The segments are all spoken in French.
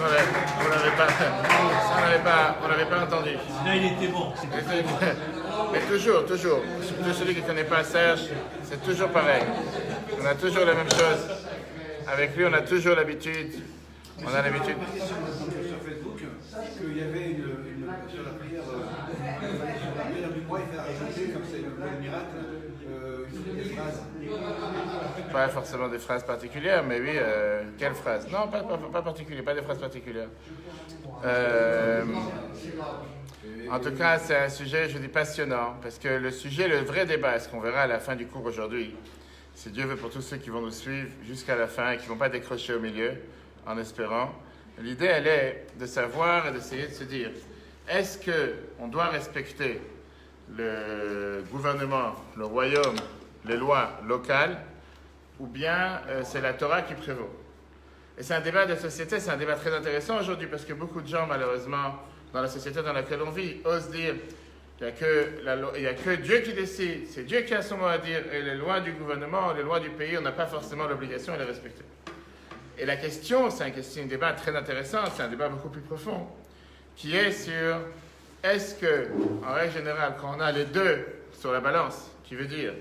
On n'avait pas entendu. Là, il était bon. Mais toujours, surtout celui qui ne connaît pas Serge, c'est toujours pareil. On a toujours la même chose. Avec lui, on a toujours l'habitude. On a l'habitude. Sur Facebook, qu'il y avait sur la prière du mois, il fait rajouter, comme c'est le mois de miracle, des phrases. Pas forcément des phrases particulières, mais oui, quelles phrases? Non, pas particulières, pas des phrases particulières. En tout cas, c'est un sujet, je dis, passionnant, parce que le sujet, le vrai débat, ce qu'on verra à la fin du cours aujourd'hui, si Dieu veut pour tous ceux qui vont nous suivre jusqu'à la fin et qui ne vont pas décrocher au milieu, en espérant, l'idée, elle est de savoir et d'essayer de se dire, est-ce qu'on doit respecter le gouvernement, le royaume, les lois locales, ou bien c'est la Torah qui prévaut? Et c'est un débat de société, c'est un débat très intéressant aujourd'hui, parce que beaucoup de gens, malheureusement, dans la société dans laquelle on vit, osent dire qu'il n'y a que Dieu qui décide, c'est Dieu qui a son mot à dire, et les lois du gouvernement, les lois du pays, on n'a pas forcément l'obligation de les respecter. Et la question, c'est un débat très intéressant, c'est un débat beaucoup plus profond, qui est sur, est-ce que, en règle générale, quand on a les deux sur la balance, qui veut dire,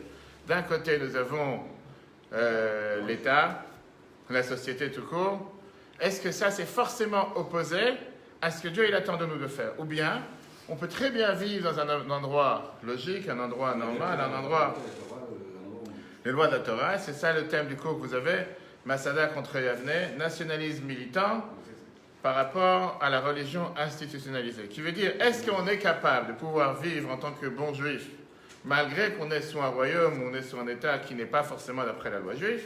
d'un côté, nous avons l'État, la société tout court, est-ce que ça, c'est forcément opposé à ce que Dieu il attend de nous de faire? Ou bien, on peut très bien vivre dans un endroit logique, un endroit normal, un endroit... Les lois de la Torah, c'est ça le thème du cours que vous avez, Masada contre Yavne, nationalisme militant par rapport à la religion institutionnalisée. Qui veut dire, est-ce qu'on est capable de pouvoir vivre en tant que bon juif, malgré qu'on est sous un royaume ou on est sous un État qui n'est pas forcément d'après la loi juive?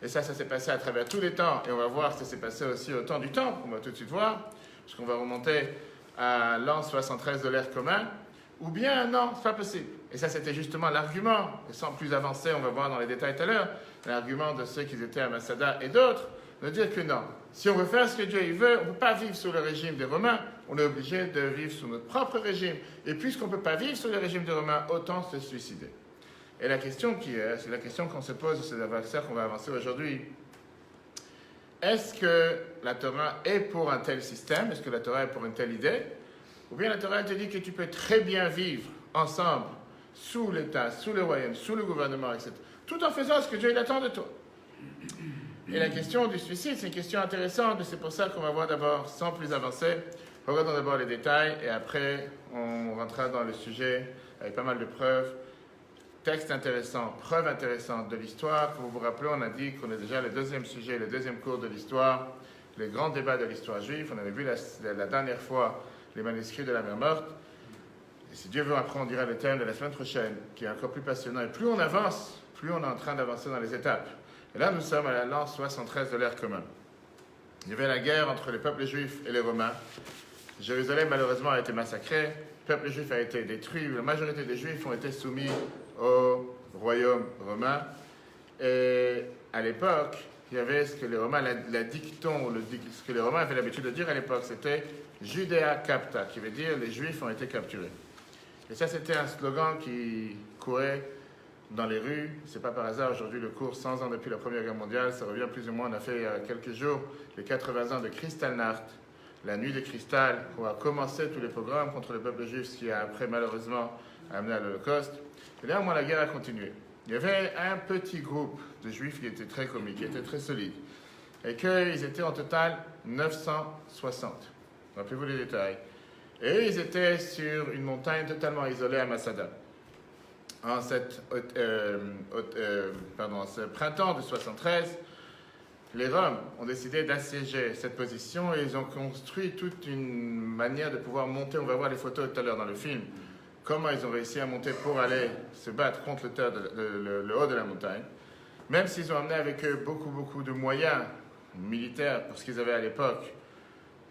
Et ça s'est passé à travers tous les temps, et on va voir que ça s'est passé aussi au temps du Temple, on va tout de suite voir, puisqu'on va remonter à l'an 73 de l'ère commun, ou bien non, c'est pas possible. Et ça, c'était justement l'argument, et sans plus avancer, on va voir dans les détails tout à l'heure, l'argument de ceux qui étaient à Masada et d'autres, de dire que non, si on veut faire ce que Dieu il veut, on ne peut pas vivre sous le régime des Romains, on est obligé de vivre sous notre propre régime. Et puisqu'on ne peut pas vivre sous le régime des Romains, autant se suicider. Et la question c'est la question qu'on se pose, c'est avec ça qu'on va avancer aujourd'hui. Est-ce que la Torah est pour un tel système? Est-ce que la Torah est pour une telle idée? Ou bien la Torah te dit que tu peux très bien vivre ensemble, sous l'État, sous le royaume, sous le gouvernement, etc. Tout en faisant ce que Dieu attend de toi. Et la question du suicide, c'est une question intéressante, et c'est pour ça qu'on va voir d'abord, sans plus avancer, regardons d'abord les détails, et après on rentrera dans le sujet avec pas mal de preuves. Texte intéressant, preuve intéressante de l'histoire. Comme vous vous rappelez, on a dit qu'on est déjà le deuxième sujet, le deuxième cours de l'histoire, les grands débats de l'histoire juive. On avait vu la dernière fois les manuscrits de la mer morte. Et si Dieu veut, après on dira le thème de la semaine prochaine, qui est encore plus passionnant. Et plus on avance, plus on est en train d'avancer dans les étapes. Et là, nous sommes à l'an 73 de l'ère commune. Il y avait la guerre entre les peuples juifs et les Romains. Jérusalem, malheureusement, a été massacrée. Le peuple juif a été détruit. La majorité des Juifs ont été soumis au royaume romain. Et à l'époque, il y avait ce que les Romains, la dicton, ce que les Romains avaient l'habitude de dire à l'époque, c'était Judea capta, qui veut dire les Juifs ont été capturés. Et ça, c'était un slogan qui courait dans les rues. C'est pas par hasard, aujourd'hui, le cours 100 ans depuis la Première Guerre mondiale, ça revient plus ou moins, on a fait il y a quelques jours les 80 ans de Kristallnacht, la nuit de cristal, où a commencé tous les programmes contre le peuple juif, ce qui a après, malheureusement, amené à l'Holocauste. Et là, au moins, la guerre a continué. Il y avait un petit groupe de juifs qui était très comique, qui était très solide, et qu'ils étaient en total 960. Rappelez-vous les détails. Et eux, ils étaient sur une montagne totalement isolée à Masada. En ce printemps de 73, les Roms ont décidé d'assiéger cette position et ils ont construit toute une manière de pouvoir monter. On va voir les photos tout à l'heure dans le film. Comment ils ont réussi à monter pour aller se battre contre le haut de la montagne. Même s'ils ont amené avec eux beaucoup de moyens militaires pour ce qu'ils avaient à l'époque.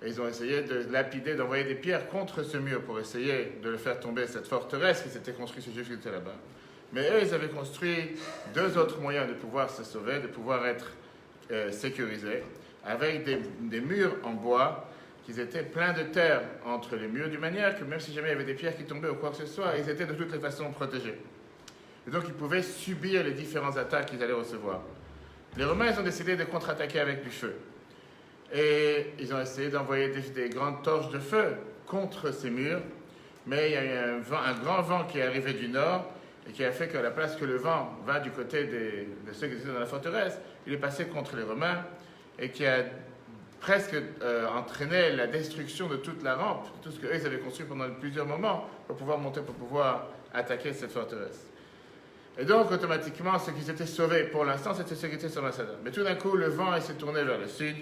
Et ils ont essayé de lapider, d'envoyer des pierres contre ce mur pour essayer de le faire tomber, cette forteresse qui s'était construite, ces juifs qui étaient là-bas. Mais eux, ils avaient construit deux autres moyens de pouvoir se sauver, de pouvoir être sécurisés, avec des murs en bois qui étaient pleins de terre entre les murs, d'une manière que même si jamais il y avait des pierres qui tombaient ou quoi que ce soit, ils étaient de toutes les façons protégés. Et donc ils pouvaient subir les différentes attaques qu'ils allaient recevoir. Les Romains, ils ont décidé de contre-attaquer avec du feu. Et ils ont essayé d'envoyer des grandes torches de feu contre ces murs. Mais il y a eu un grand vent qui est arrivé du nord et qui a fait qu'à la place que le vent va du côté de ceux qui étaient dans la forteresse, il est passé contre les Romains et qui a presque entraîné la destruction de toute la rampe, tout ce qu'eux avaient construit pendant plusieurs moments pour pouvoir monter, pour pouvoir attaquer cette forteresse. Et donc, automatiquement, ceux qui s'étaient sauvés, pour l'instant, c'était ceux qui étaient sur Macédoine. Mais tout d'un coup, le vent s'est tourné vers le sud.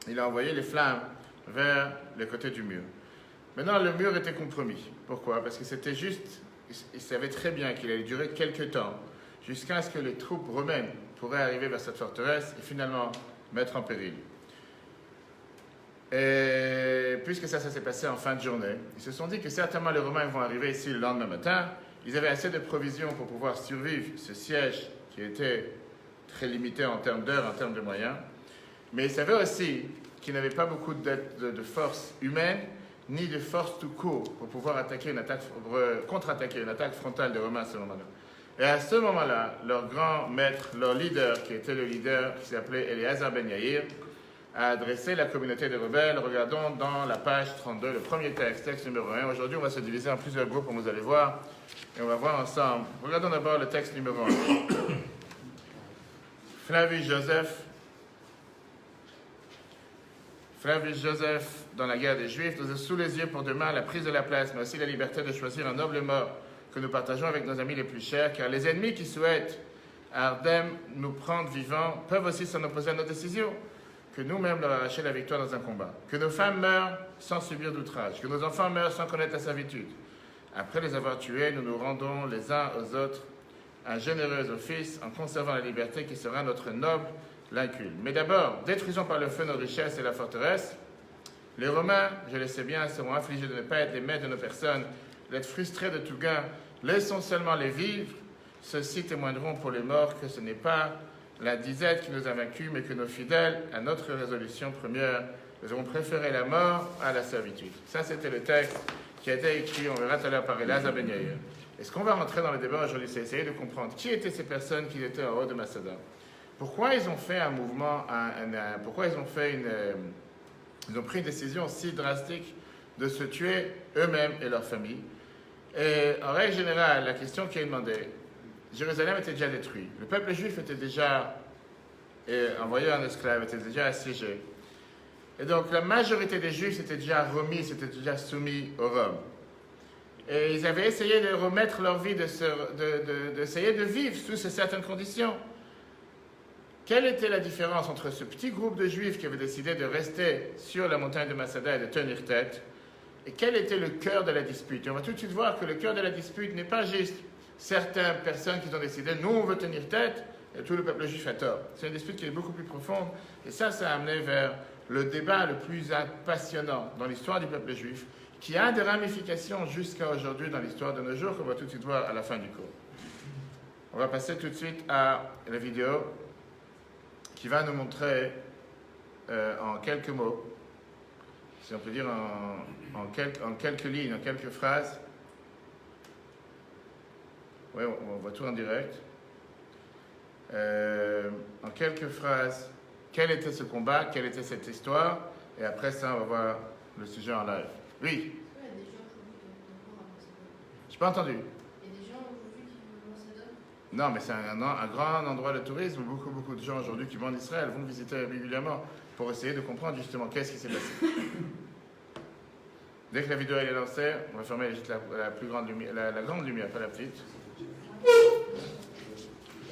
Il a envoyé les flammes vers le côté du mur. Maintenant, le mur était compromis. Pourquoi? Parce que c'était juste, il savait très bien qu'il allait durer quelques temps, jusqu'à ce que les troupes romaines pourraient arriver vers cette forteresse et finalement mettre en péril. Et puisque ça s'est passé en fin de journée, ils se sont dit que certainement les Romains vont arriver ici le lendemain matin. Ils avaient assez de provisions pour pouvoir survivre ce siège qui était très limité en termes d'heures, en termes de moyens. Mais ils savaient aussi qu'ils n'avaient pas beaucoup de force humaine, ni de force tout court pour pouvoir attaquer contre-attaquer une attaque frontale des Romains à ce moment-là. Et à ce moment-là, leur grand maître, leur leader, qui était le leader qui s'appelait Éléazar ben Yaïr, a adressé la communauté des rebelles. Regardons dans la page 32, le premier texte numéro 1. Aujourd'hui, on va se diviser en plusieurs groupes, comme vous allez voir, et on va voir ensemble. Regardons d'abord le texte numéro 1. Flavius Joseph, dans la guerre des Juifs, nous a sous les yeux pour demain la prise de la place, mais aussi la liberté de choisir un noble mort que nous partageons avec nos amis les plus chers, car les ennemis qui souhaitent à Ardem nous prendre vivants peuvent aussi s'en opposer à nos décisions, que nous-mêmes leur arracher la victoire dans un combat, que nos femmes meurent sans subir d'outrage, que nos enfants meurent sans connaître la servitude. Après les avoir tués, nous nous rendons les uns aux autres un généreux office en conservant la liberté qui sera notre noble l'incul. Mais d'abord, détruisons par le feu nos richesses et la forteresse. Les Romains, je le sais bien, seront affligés de ne pas être les maîtres de nos personnes, d'être frustrés de tout gain. Laissons seulement les vivre. Ceux-ci témoigneront pour les morts que ce n'est pas la disette qui nous a vaincus, mais que nos fidèles, à notre résolution première, nous avons préféré la mort à la servitude. Ça, c'était le texte qui a été écrit, on verra tout à l'heure, par Éléazar ben Yaïr. Et ce qu'on va rentrer dans le débat aujourd'hui, c'est essayer de comprendre qui étaient ces personnes qui étaient en haut de Macédoine. Pourquoi ils ont fait un mouvement, pourquoi ils ont pris une décision si drastique de se tuer eux-mêmes et leur famille. Et en règle générale, la question qui est demandée, Jérusalem était déjà détruit. Le peuple juif était déjà envoyé en esclave, était déjà assiégé. Et donc la majorité des juifs s'étaient déjà remis, s'étaient déjà soumis au Rome. Et ils avaient essayé de remettre leur vie, d'essayer de vivre sous certaines conditions. Quelle était la différence entre ce petit groupe de juifs qui avaient décidé de rester sur la montagne de Masada et de tenir tête, et quel était le cœur de la dispute? Et on va tout de suite voir que le cœur de la dispute n'est pas juste certaines personnes qui ont décidé, nous on veut tenir tête, et tout le peuple juif a tort. C'est une dispute qui est beaucoup plus profonde, et ça a amené vers le débat le plus passionnant dans l'histoire du peuple juif, qui a des ramifications jusqu'à aujourd'hui dans l'histoire de nos jours, qu'on va tout de suite voir à la fin du cours. On va passer tout de suite à la vidéo qui va nous montrer en quelques mots, si on peut dire en quelques lignes, en quelques phrases. Oui, on voit tout en direct. En quelques phrases, quel était ce combat, quelle était cette histoire, et après ça, on va voir le sujet en live. Oui. Il y a des gens aujourd'hui qui vont à Macédoine. J'ai pas entendu. Il y a des gens aujourd'hui qui vont à Macédoine. Non, mais c'est un grand endroit de tourisme. Beaucoup de gens aujourd'hui qui vont en Israël vont visiter régulièrement pour essayer de comprendre justement qu'est-ce qui s'est passé. Dès que la vidéo est lancée, on va fermer juste la plus grande lumière, la grande lumière, pas la petite.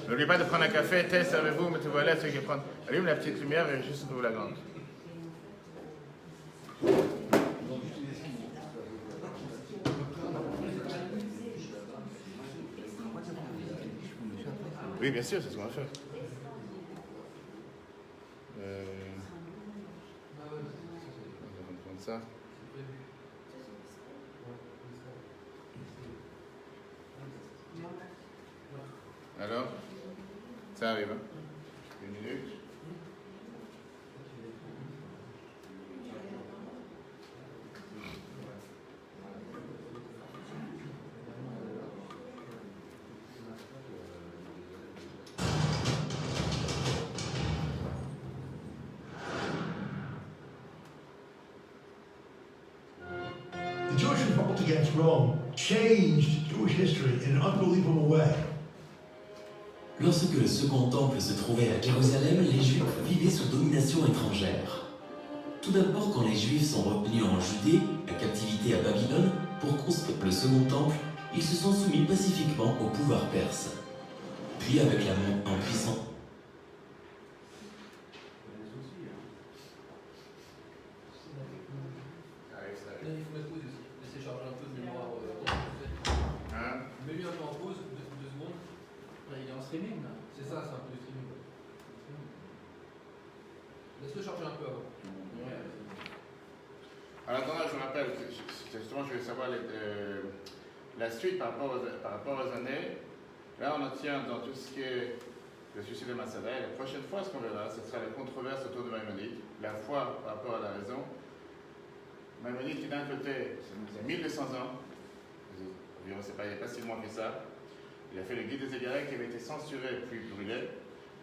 N'oubliez pas de prendre un café, thé, servez-vous, mettez-vous à l'aise, ceux qui prennent. Allume la petite lumière et juste ouvre la grande. Oui, bien sûr, c'est ce qu'on va faire. On va prendre ça. Alors, ça arrive, hein? Une minute. The Jewish revolt against Rome changed Jewish history in an unbelievable way. Lorsque le Second Temple se trouvait à Jérusalem, les Juifs vivaient sous domination étrangère. Tout d'abord, quand les Juifs sont revenus en Judée, la captivité à Babylone, pour construire le Second Temple, ils se sont soumis pacifiquement au pouvoir perse. Puis, avec la montée en puissance, Il faut mettre pause aussi. Laissez charger un peu de mémoire. Hein? Mets-lui un peu en pause, 2 secondes. Là, il est en streaming là. C'est ça, c'est un peu de streaming. Laisse-le charger un peu avant. Alors, attendant, je vous rappelle que justement, je voulais savoir la suite par rapport aux années. Là, on en tient dans tout ce qui est le suicide de Masada. Et la prochaine fois, ce qu'on verra, ce sera la controverse autour de Maïmonide, la foi par rapport à la raison. Maïmonide qui d'un côté, c'est 1200 ans, environ, il n'y a pas si loin que ça, il a fait le guide des égarés qui avait été censuré puis brûlé.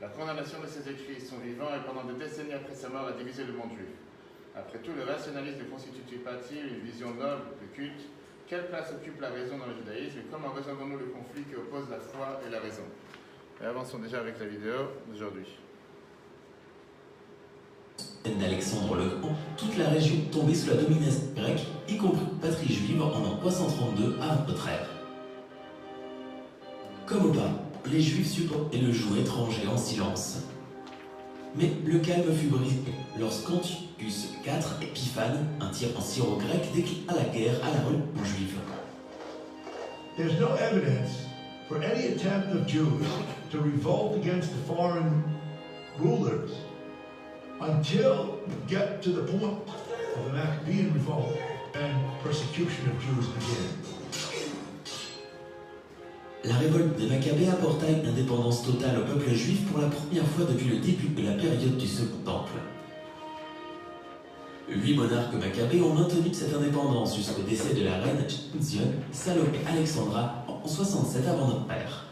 La condamnation de ses écrits, son vivant et pendant des décennies après sa mort a divisé le monde juif. Après tout, le rationalisme ne constitue pas-il une vision noble de culte? Quelle place occupe la raison dans le judaïsme et comment résolvons-nous le conflit qui oppose la foi et la raison? Et avançons déjà avec la vidéo d'aujourd'hui. d'Alexandre le Grand, toute la région tombait sous la domination grecque, y compris la patrie juive en an 332 avant notre ère. Comme auparavant, les Juifs supportaient le joug étranger en silence. Mais le calme fut brisé lorsqu'Antiochus IV Épiphane, un tyran syro-grec, déclara la guerre à la religion juive. There's no evidence for any attempt of Jews to revolt against the foreign rulers until you get to the point of the Maccabean revolt and persecution of Jews began. La révolte des Maccabées apporta une indépendance totale au peuple juif pour la première fois depuis le début de la période du Second Temple. 8 monarques maccabées ont maintenu cette indépendance jusqu'au décès de la reine Zion, Salomé Alexandra, en 67 avant notre ère.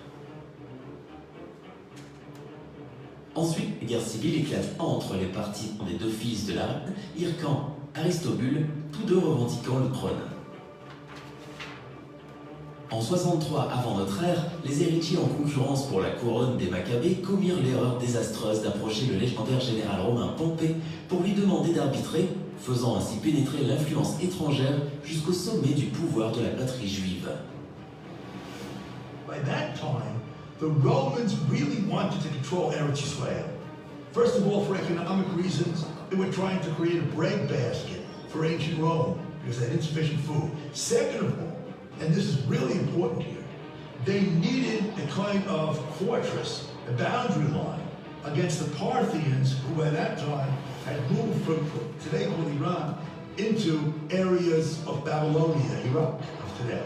Ensuite, les guerres civiles éclatent entre les partisans des deux fils de la reine, Hircan, Aristobule, tous deux revendiquant le trône. En 63 avant notre ère, les héritiers en concurrence pour la couronne des Maccabées commirent l'erreur désastreuse d'approcher le légendaire général romain Pompée pour lui demander d'arbitrer, faisant ainsi pénétrer l'influence étrangère jusqu'au sommet du pouvoir de la patrie juive. By that time, the Romans really wanted to control Eretz Yisrael. First of all, for economic reasons, they were trying to create a breadbasket for ancient Rome because they had insufficient food. Second of all, and this is really important here, they needed a kind of fortress, a boundary line, against the Parthians who at that time had moved from today called Iran into areas of Babylonia, Iraq of today.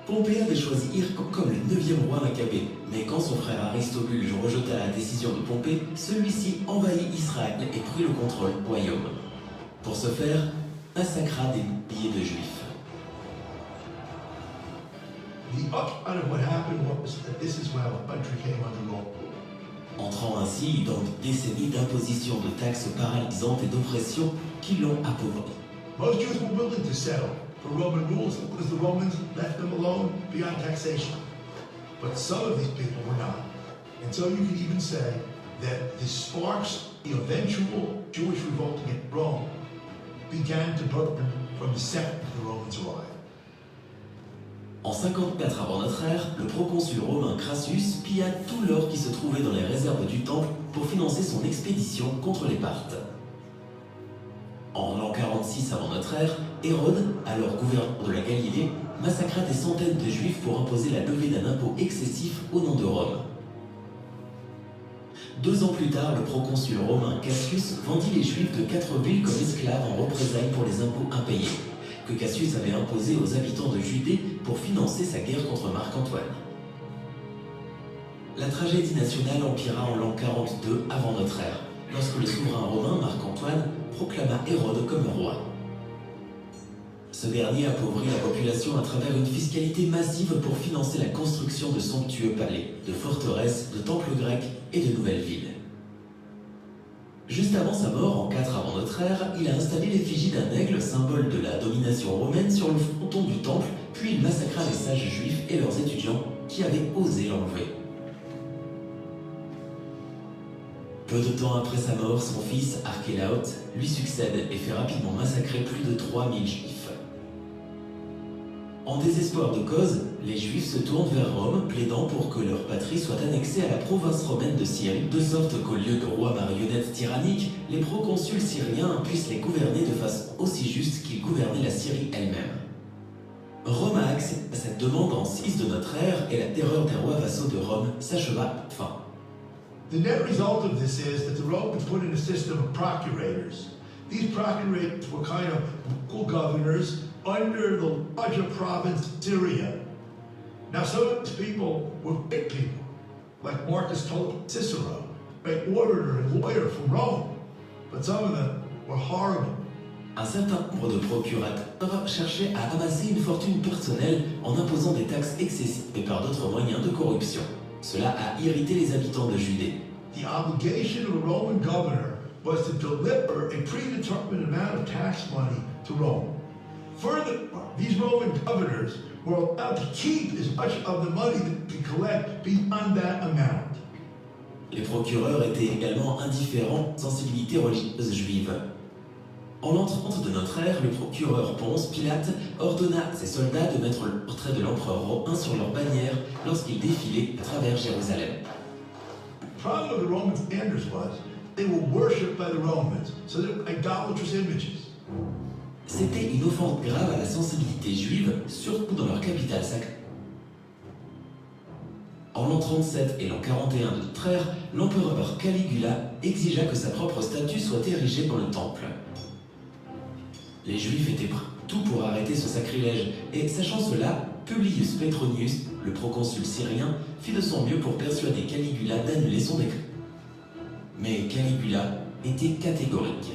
Pompée avait choisi Hircan comme le 9e roi maccabée, mais quand son frère Aristobule rejeta la décision de Pompée, celui-ci envahit Israël et prit le contrôle du royaume. Pour ce faire, massacra des milliers de Juifs. The upshot of what happened was that this is where the country came under Rome. Entrant ainsi dans des décennies d'imposition de taxes paralysantes et d'oppression qui l'ont appauvri. Most Jews were willing to settle for Roman rules because the Romans left them alone beyond taxation. But some of these people were not. And so you can even say that the sparks, the eventual Jewish revolt against Rome, began to burn from the second the Romans arrived. En 54 avant notre ère, le proconsul romain Crassus pilla tout l'or qui se trouvait dans les réserves du temple pour financer son expédition contre les Parthes. En l'an 46 avant notre ère, Hérode, alors gouverneur de la Galilée, massacra des centaines de Juifs pour imposer la levée d'un impôt excessif au nom de Rome. 2 ans plus tard, le proconsul romain Cassius vendit les Juifs de 4 villes comme esclaves en représailles pour les impôts impayés, que Cassius avait imposés aux habitants de Judée pour financer sa guerre contre Marc-Antoine. La tragédie nationale empira en l'an 42 avant notre ère, lorsque le souverain romain Marc-Antoine proclama Hérode comme roi. Ce dernier appauvrit la population à travers une fiscalité massive pour financer la construction de somptueux palais, de forteresses, de temples grecs et de nouvelles villes. Juste avant sa mort, en 4 avant notre ère, il a installé l'effigie d'un aigle, symbole de la domination romaine, sur le fronton du temple, puis il massacra les sages juifs et leurs étudiants qui avaient osé l'enlever. Peu de temps après sa mort, son fils, Archélaote, lui succède et fait rapidement massacrer plus de 3000 juifs. En désespoir de cause, les Juifs se tournent vers Rome, plaidant pour que leur patrie soit annexée à la province romaine de Syrie, de sorte qu'au lieu de rois marionnettes tyranniques, les proconsuls syriens puissent les gouverner de façon aussi juste qu'ils gouvernaient la Syrie elle-même. Rome a accepté cette demande en 6 de notre ère et la terreur des rois vassaux de Rome s'acheva enfin. The net result of this is that the Romans put in a system of procurators. These procurators were kind of local governors under the larger province of Syria. Now some of these people were big people, like Marcus Tullius Cicero, an orator and lawyer from Rome, but some of them were horrible. Un certain nombre de procurateurs cherchaient à amasser une fortune personnelle en imposant des taxes excessives et par d'autres moyens de corruption. Cela a irrité les habitants de Judée. The obligation of a Roman governor was to deliver a predetermined amount of tax money to Rome. Furthermore, these Roman governors were allowed to keep as much of the money that they collect beyond that amount. Les procureurs étaient également indifférents aux sensibilités religieuses juives. En l'an 30 de notre ère, le procureur Ponce Pilate ordonna à ses soldats de mettre le portrait de l'empereur romain sur leur bannière lorsqu'ils défilaient à travers Jérusalem. The problem of the Roman standards was they were worshipped by the Romans, so they were idolatrous images. C'était une offense grave à la sensibilité juive, surtout dans leur capitale sacrée. En l'an 37 et l'an 41 de notre ère, l'empereur Caligula exigea que sa propre statue soit érigée dans le temple. Les Juifs étaient prêts tout pour arrêter ce sacrilège, et sachant cela, Publius Petronius, le proconsul syrien, fit de son mieux pour persuader Caligula d'annuler son décret. Mais Caligula était catégorique.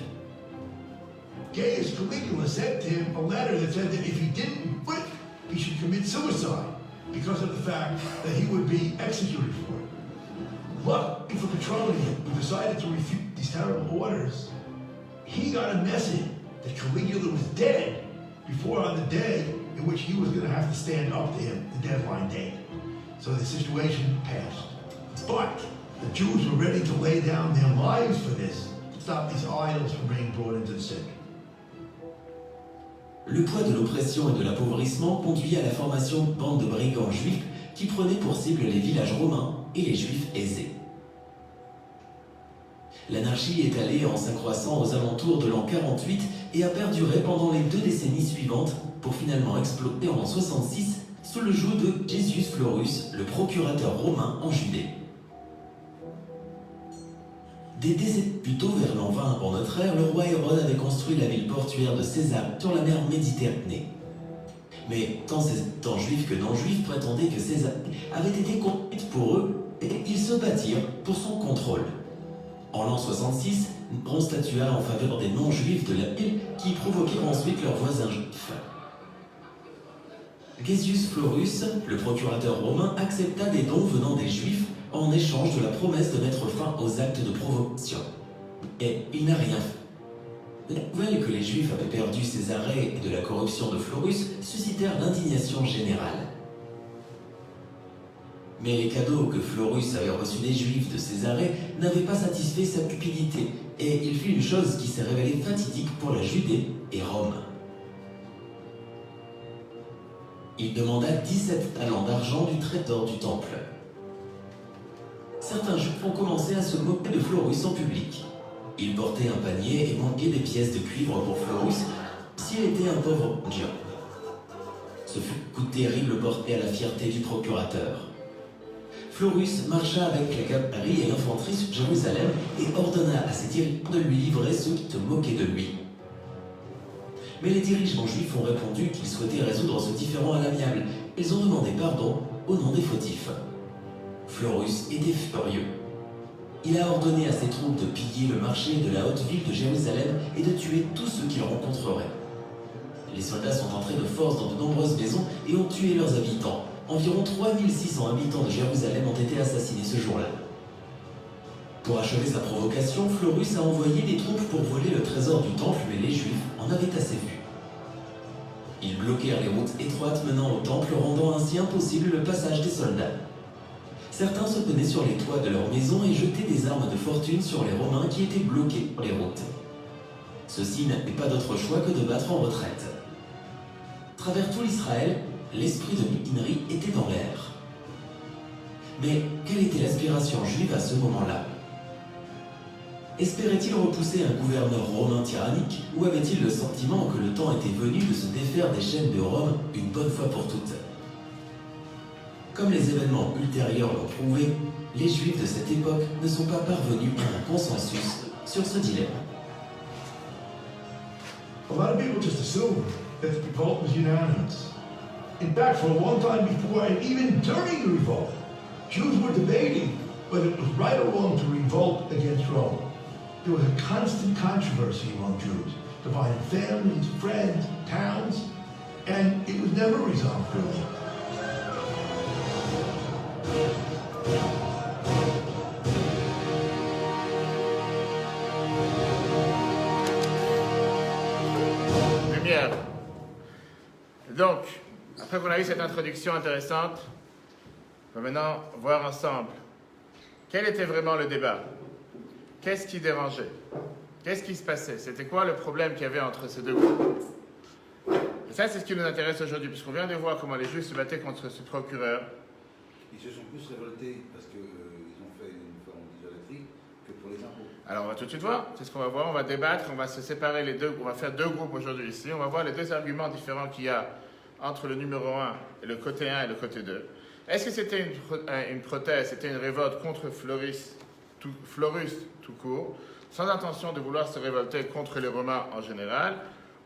Gaius Caligula sent him a letter that said that if he didn't quit, he should commit suicide because of the fact that he would be executed for it. Luckily for Petronius, who decided to refute these terrible orders, he got a message that Caligula was dead before on the day in which he was going to have to stand up to him, the deadline date. So the situation passed. But the Jews were ready to lay down their lives for this, to stop these idols from being brought into the city. Le poids de l'oppression et de l'appauvrissement conduit à la formation de bandes de brigands juifs qui prenaient pour cible les villages romains et les juifs aisés. L'anarchie est allée en s'accroissant aux alentours de l'an 48 et a perduré pendant les 2 décennies suivantes pour finalement exploser en l'an 66 sous le joug de Gessius Florus, le procurateur romain en Judée. Des décennies plus tôt, vers l'an 20 avant notre ère, le roi Hérode avait construit la ville portuaire de César sur la mer Méditerranée. Mais tant ces habitants juifs que non-juifs prétendaient que César avait été construite pour eux et ils se battirent pour son contrôle. En l'an 66, Néron statua en faveur des non-juifs de la ville qui provoquèrent ensuite leurs voisins juifs. Gessius Florus, le procurateur romain, accepta des dons venant des juifs en échange de la promesse de mettre fin aux actes de provocation. Et il n'a rien fait. La nouvelle que les Juifs avaient perdu Césarée et de la corruption de Florus suscitèrent l'indignation générale. Mais les cadeaux que Florus avait reçus des Juifs de Césarée n'avaient pas satisfait sa cupidité, et il fit une chose qui s'est révélée fatidique pour la Judée et Rome. Il demanda 17 talents d'argent du trésor du temple. Certains Juifs ont commencé à se moquer de Florus en public. Il portait un panier et manquait des pièces de cuivre pour Florus s'il était un pauvre mendiant. Ce fut un coup terrible porté à la fierté du procurateur. Florus marcha avec la cavalerie et l'infanterie sur Jérusalem et ordonna à ses dirigeants de lui livrer ceux qui se moquaient de lui. Mais les dirigeants juifs ont répondu qu'ils souhaitaient résoudre ce différend à l'amiable. Ils ont demandé pardon au nom des fautifs. Florus était furieux. Il a ordonné à ses troupes de piller le marché de la haute ville de Jérusalem et de tuer tous ceux qu'ils rencontreraient. Les soldats sont entrés de force dans de nombreuses maisons et ont tué leurs habitants. Environ 3600 habitants de Jérusalem ont été assassinés ce jour-là. Pour achever sa provocation, Florus a envoyé des troupes pour voler le trésor du temple, mais les Juifs en avaient assez vu. Ils bloquèrent les routes étroites menant au temple, rendant ainsi impossible le passage des soldats. Certains se tenaient sur les toits de leur maison et jetaient des armes de fortune sur les Romains qui étaient bloqués sur les routes. Ceux-ci n'avaient pas d'autre choix que de battre en retraite. À travers tout l'Israël, l'esprit de mutinerie était dans l'air. Mais quelle était l'aspiration juive à ce moment-là? Espérait-il repousser un gouverneur romain tyrannique ou avait-il le sentiment que le temps était venu de se défaire des chaînes de Rome une bonne fois pour toutes? Comme les événements ultérieurs l'ont prouvé, les Juifs de cette époque ne sont pas parvenus à un consensus sur ce dilemme. A lot of people just assume that the revolt was unanimous. In fact, for a long time before and even during the revolt, Jews were debating whether it was right or wrong to revolt against Rome. There was a constant controversy among Jews, dividing families, friends, towns, and it was never resolved really. Lumière. Donc, après qu'on a eu cette introduction intéressante, on va maintenant voir ensemble quel était vraiment le débat. Qu'est-ce qui dérangeait? Qu'est-ce qui se passait? C'était quoi le problème qu'il y avait entre ces deux groupes? Et ça, c'est ce qui nous intéresse aujourd'hui, puisqu'on vient de voir comment les Juifs se battaient contre ce procureur. Ils se sont plus révoltés parce qu'ils ont fait une forme d'idolâtrie que pour les impôts. Alors, on va tout de suite voir. C'est ce qu'on va voir. On va débattre. On va se séparer les deux. On va faire deux groupes aujourd'hui ici. On va voir les deux arguments différents qu'il y a entre le numéro 1 et le côté 1 et le côté 2. Est-ce que c'était une proteste, c'était une révolte contre Florus tout court, sans intention de vouloir se révolter contre les Romains en général,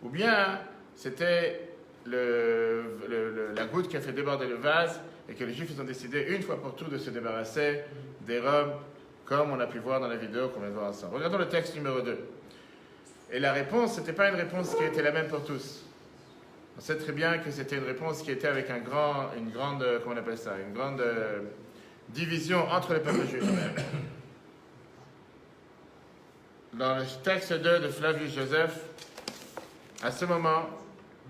ou bien c'était la goutte qui a fait déborder le vase et que les Juifs ont décidé une fois pour toutes de se débarrasser des Roms, comme on a pu voir dans la vidéo qu'on vient de voir ensemble. Regardons le texte numéro 2. Et la réponse, ce n'était pas une réponse qui était la même pour tous. On sait très bien que c'était une réponse qui était avec une grande division entre les peuples juifs eux-mêmes. Dans le texte 2 de Flavius Joseph, à ce moment,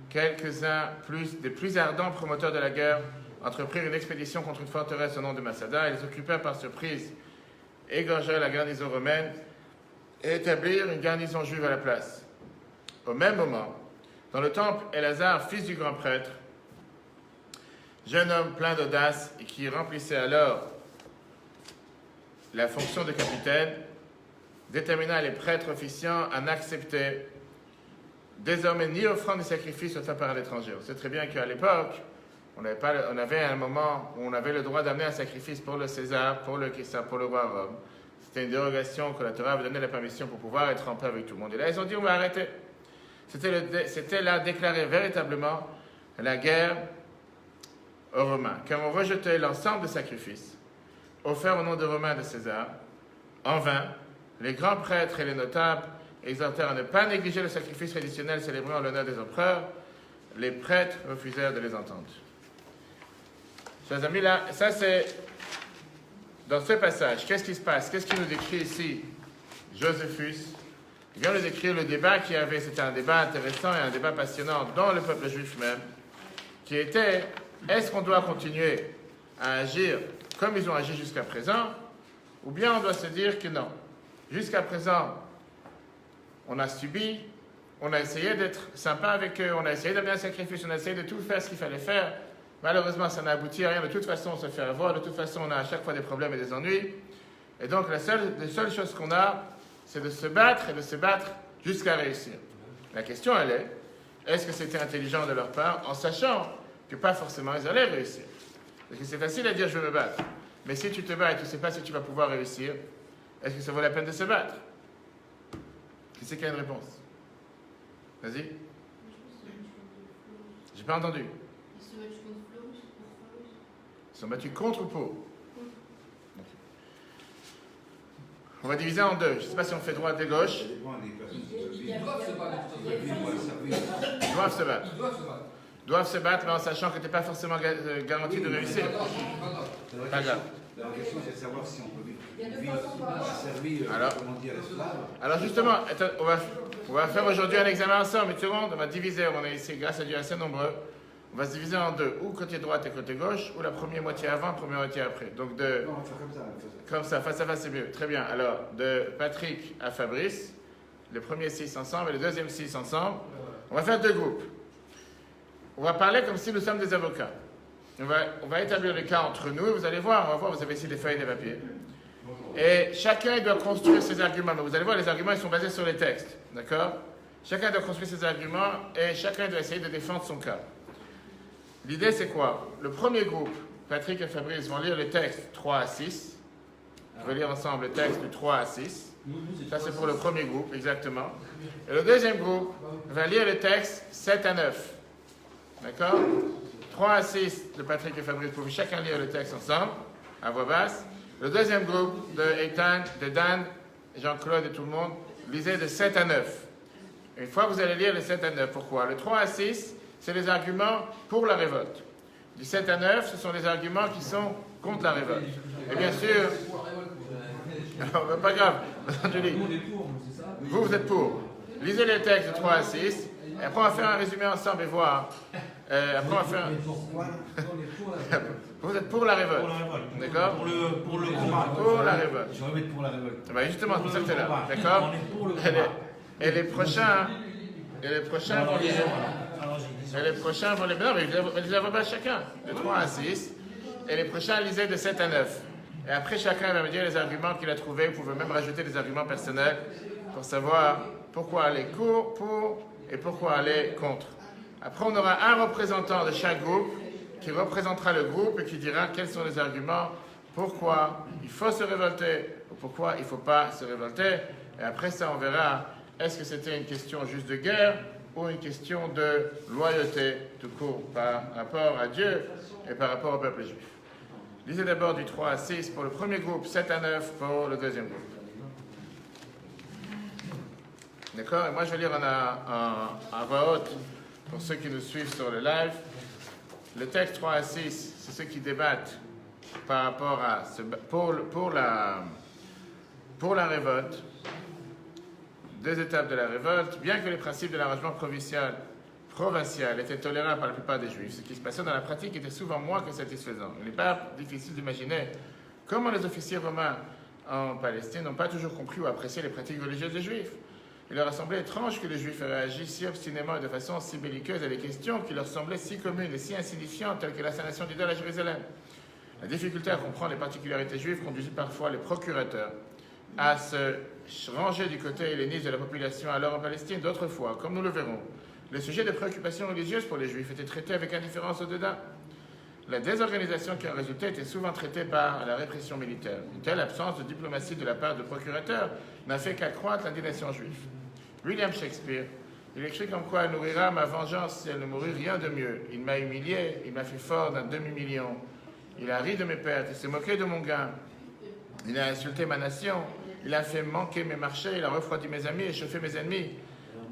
quelques-uns des plus ardents promoteurs de la guerre entreprirent une expédition contre une forteresse au nom de Massada et les occupèrent par surprise, égorgèrent la garnison romaine et établirent une garnison juive à la place. Au même moment, dans le temple, Élasar, fils du grand prêtre, jeune homme plein d'audace et qui remplissait alors la fonction de capitaine, détermina les prêtres officiants à n'accepter désormais ni offrande ni sacrifice offerts par l'étranger. On sait très bien qu'à l'époque, on avait un moment où on avait le droit d'amener un sacrifice pour le César, pour le Caesar, pour le roi Rome. C'était une dérogation que la Torah avait donné la permission pour pouvoir être en paix avec tout le monde. Et là, ils ont dit, on va arrêter. C'était là déclarer véritablement la guerre aux Romains, car on rejetait l'ensemble des sacrifices offerts au nom de Romains de César. En vain, les grands prêtres et les notables exhortèrent à ne pas négliger le sacrifice traditionnel célébré en l'honneur des empereurs. Les prêtres refusèrent de les entendre. Chers amis, là, ça c'est dans ce passage. Qu'est-ce qui se passe? Qu'est-ce qu'il nous décrit ici Joséphus? Il vient nous décrire le débat qu'il y avait. C'était un débat intéressant et un débat passionnant dans le peuple juif même, qui était, est-ce qu'on doit continuer à agir comme ils ont agi jusqu'à présent, ou bien on doit se dire que non. Jusqu'à présent, on a subi, on a essayé d'être sympa avec eux, on a essayé d'amener un sacrifice, on a essayé de tout faire ce qu'il fallait faire. Malheureusement, ça n'a abouti à rien. De toute façon, on se fait avoir. De toute façon, on a à chaque fois des problèmes et des ennuis. Et donc, les seules choses qu'on a, c'est de se battre et de se battre jusqu'à réussir. La question, elle est, est-ce que c'était intelligent de leur part, en sachant que pas forcément ils allaient réussir? Parce que c'est facile à dire, je veux me battre. Mais si tu te bats et tu ne sais pas si tu vas pouvoir réussir, est-ce que ça vaut la peine de se battre? Qui c'est qui a une réponse? Vas-y. J'ai pas entendu. Ils sont battus contre ou pour? On va diviser en deux. Je ne sais pas si on fait droite et gauche. Ils doivent se battre. Ils doivent se battre. Doivent se battre, mais en sachant que tu n'es pas forcément garanti de réussir. Pas grave. La question, c'est de savoir si on peut vivre servi, Alors, comment dire, l'esclave. Alors justement, attends, on va faire aujourd'hui un examen ensemble, une seconde, on va diviser, on est ici, grâce à Dieu, assez nombreux. On va se diviser en deux, ou côté droite et côté gauche, ou la première moitié avant, première moitié après. Donc de... Non, on va faire comme ça. On fait ça. Comme ça, face à face, c'est mieux. Très bien. Alors, de Patrick à Fabrice, le premier 6 ensemble et le deuxième 6 ensemble. On va faire deux groupes. On va parler comme si nous sommes des avocats. On va établir le cas entre nous et vous allez voir, on va voir, vous avez ici des feuilles et des papiers. Et chacun doit construire ses arguments. Mais vous allez voir, les arguments, ils sont basés sur les textes. D'accord? Chacun doit construire ses arguments et chacun doit essayer de défendre son cas. L'idée, c'est quoi? Le premier groupe, Patrick et Fabrice vont lire le texte 3 à 6. On va lire ensemble le texte du 3 à 6. Ça, c'est pour le premier groupe, exactement. Et le deuxième groupe va lire le texte 7 à 9. D'accord? 3 à 6 de Patrick et Fabrice, vous pouvez chacun lire le texte ensemble, à voix basse. Le deuxième groupe de Eitan, de Dan, Jean-Claude et tout le monde, lisez de 7 à 9. Une fois que vous allez lire le 7 à 9, pourquoi? Le 3 à 6, c'est les arguments pour la révolte. Du 7 à 9, ce sont les arguments qui sont contre la révolte. Et bien sûr, pas grave, vous êtes pour. Lisez les textes de 3 à 6, et après on va faire un résumé ensemble et voir. Après on va faire. Vous êtes pour la révolte. D'accord? Pour le combat. Pour la révolte. Je vais mettre pour la révolte. Ben justement, c'est pour ça que tu es là. D'accord? On est pour le combat. Et les prochains vont lire. Et les prochains vont les. Non, mais les avocats chacun, de 3 à 6. Et les prochains lisaient de 7 à 9. Et après, chacun va me dire les arguments qu'il a trouvés. Vous pouvez même rajouter des arguments personnels pour savoir pourquoi aller pour et pourquoi aller contre. Après, on aura un représentant de chaque groupe qui représentera le groupe et qui dira quels sont les arguments, pourquoi il faut se révolter ou pourquoi il ne faut pas se révolter. Et après ça, on verra est-ce que c'était une question juste de guerre ou une question de loyauté tout court par rapport à Dieu et par rapport au peuple juif. Lisez d'abord du 3 à 6 pour le premier groupe, 7 à 9 pour le deuxième groupe. D'accord? Et moi, je vais lire en voix haute pour ceux qui nous suivent sur le live. Le texte 3 à 6, c'est ceux qui débattent par rapport à pour la révolte. Deux étapes de la révolte. Bien que les principes de l'arrangement provincial étaient tolérables par la plupart des Juifs, ce qui se passait dans la pratique était souvent moins que satisfaisant. Il n'est pas difficile d'imaginer comment les officiers romains en Palestine n'ont pas toujours compris ou apprécié les pratiques religieuses des Juifs. Il leur a semblé étrange que les Juifs aient réagi si obstinément et de façon si belliqueuse à des questions qui leur semblaient si communes et si insignifiantes, telles que l'installation d'idoles à Jérusalem. La difficulté à comprendre les particularités juives conduisit parfois les procurateurs à se ranger du côté helléniste de la population alors en Palestine. D'autres fois, comme nous le verrons, le sujet des préoccupations religieuses pour les Juifs était traité avec indifférence au-dedans. La désorganisation qui en résultait était souvent traitée par la répression militaire. Une telle absence de diplomatie de la part de procurateurs n'a fait qu'accroître l'indignation juive. William Shakespeare, il écrit comme quoi elle nourrira ma vengeance si elle ne mourut rien de mieux. Il m'a humilié, il m'a fait fort d'un demi-million. Il a ri de mes pertes, il s'est moqué de mon gain. Il a insulté ma nation, il a fait manquer mes marchés, il a refroidi mes amis et chauffé mes ennemis.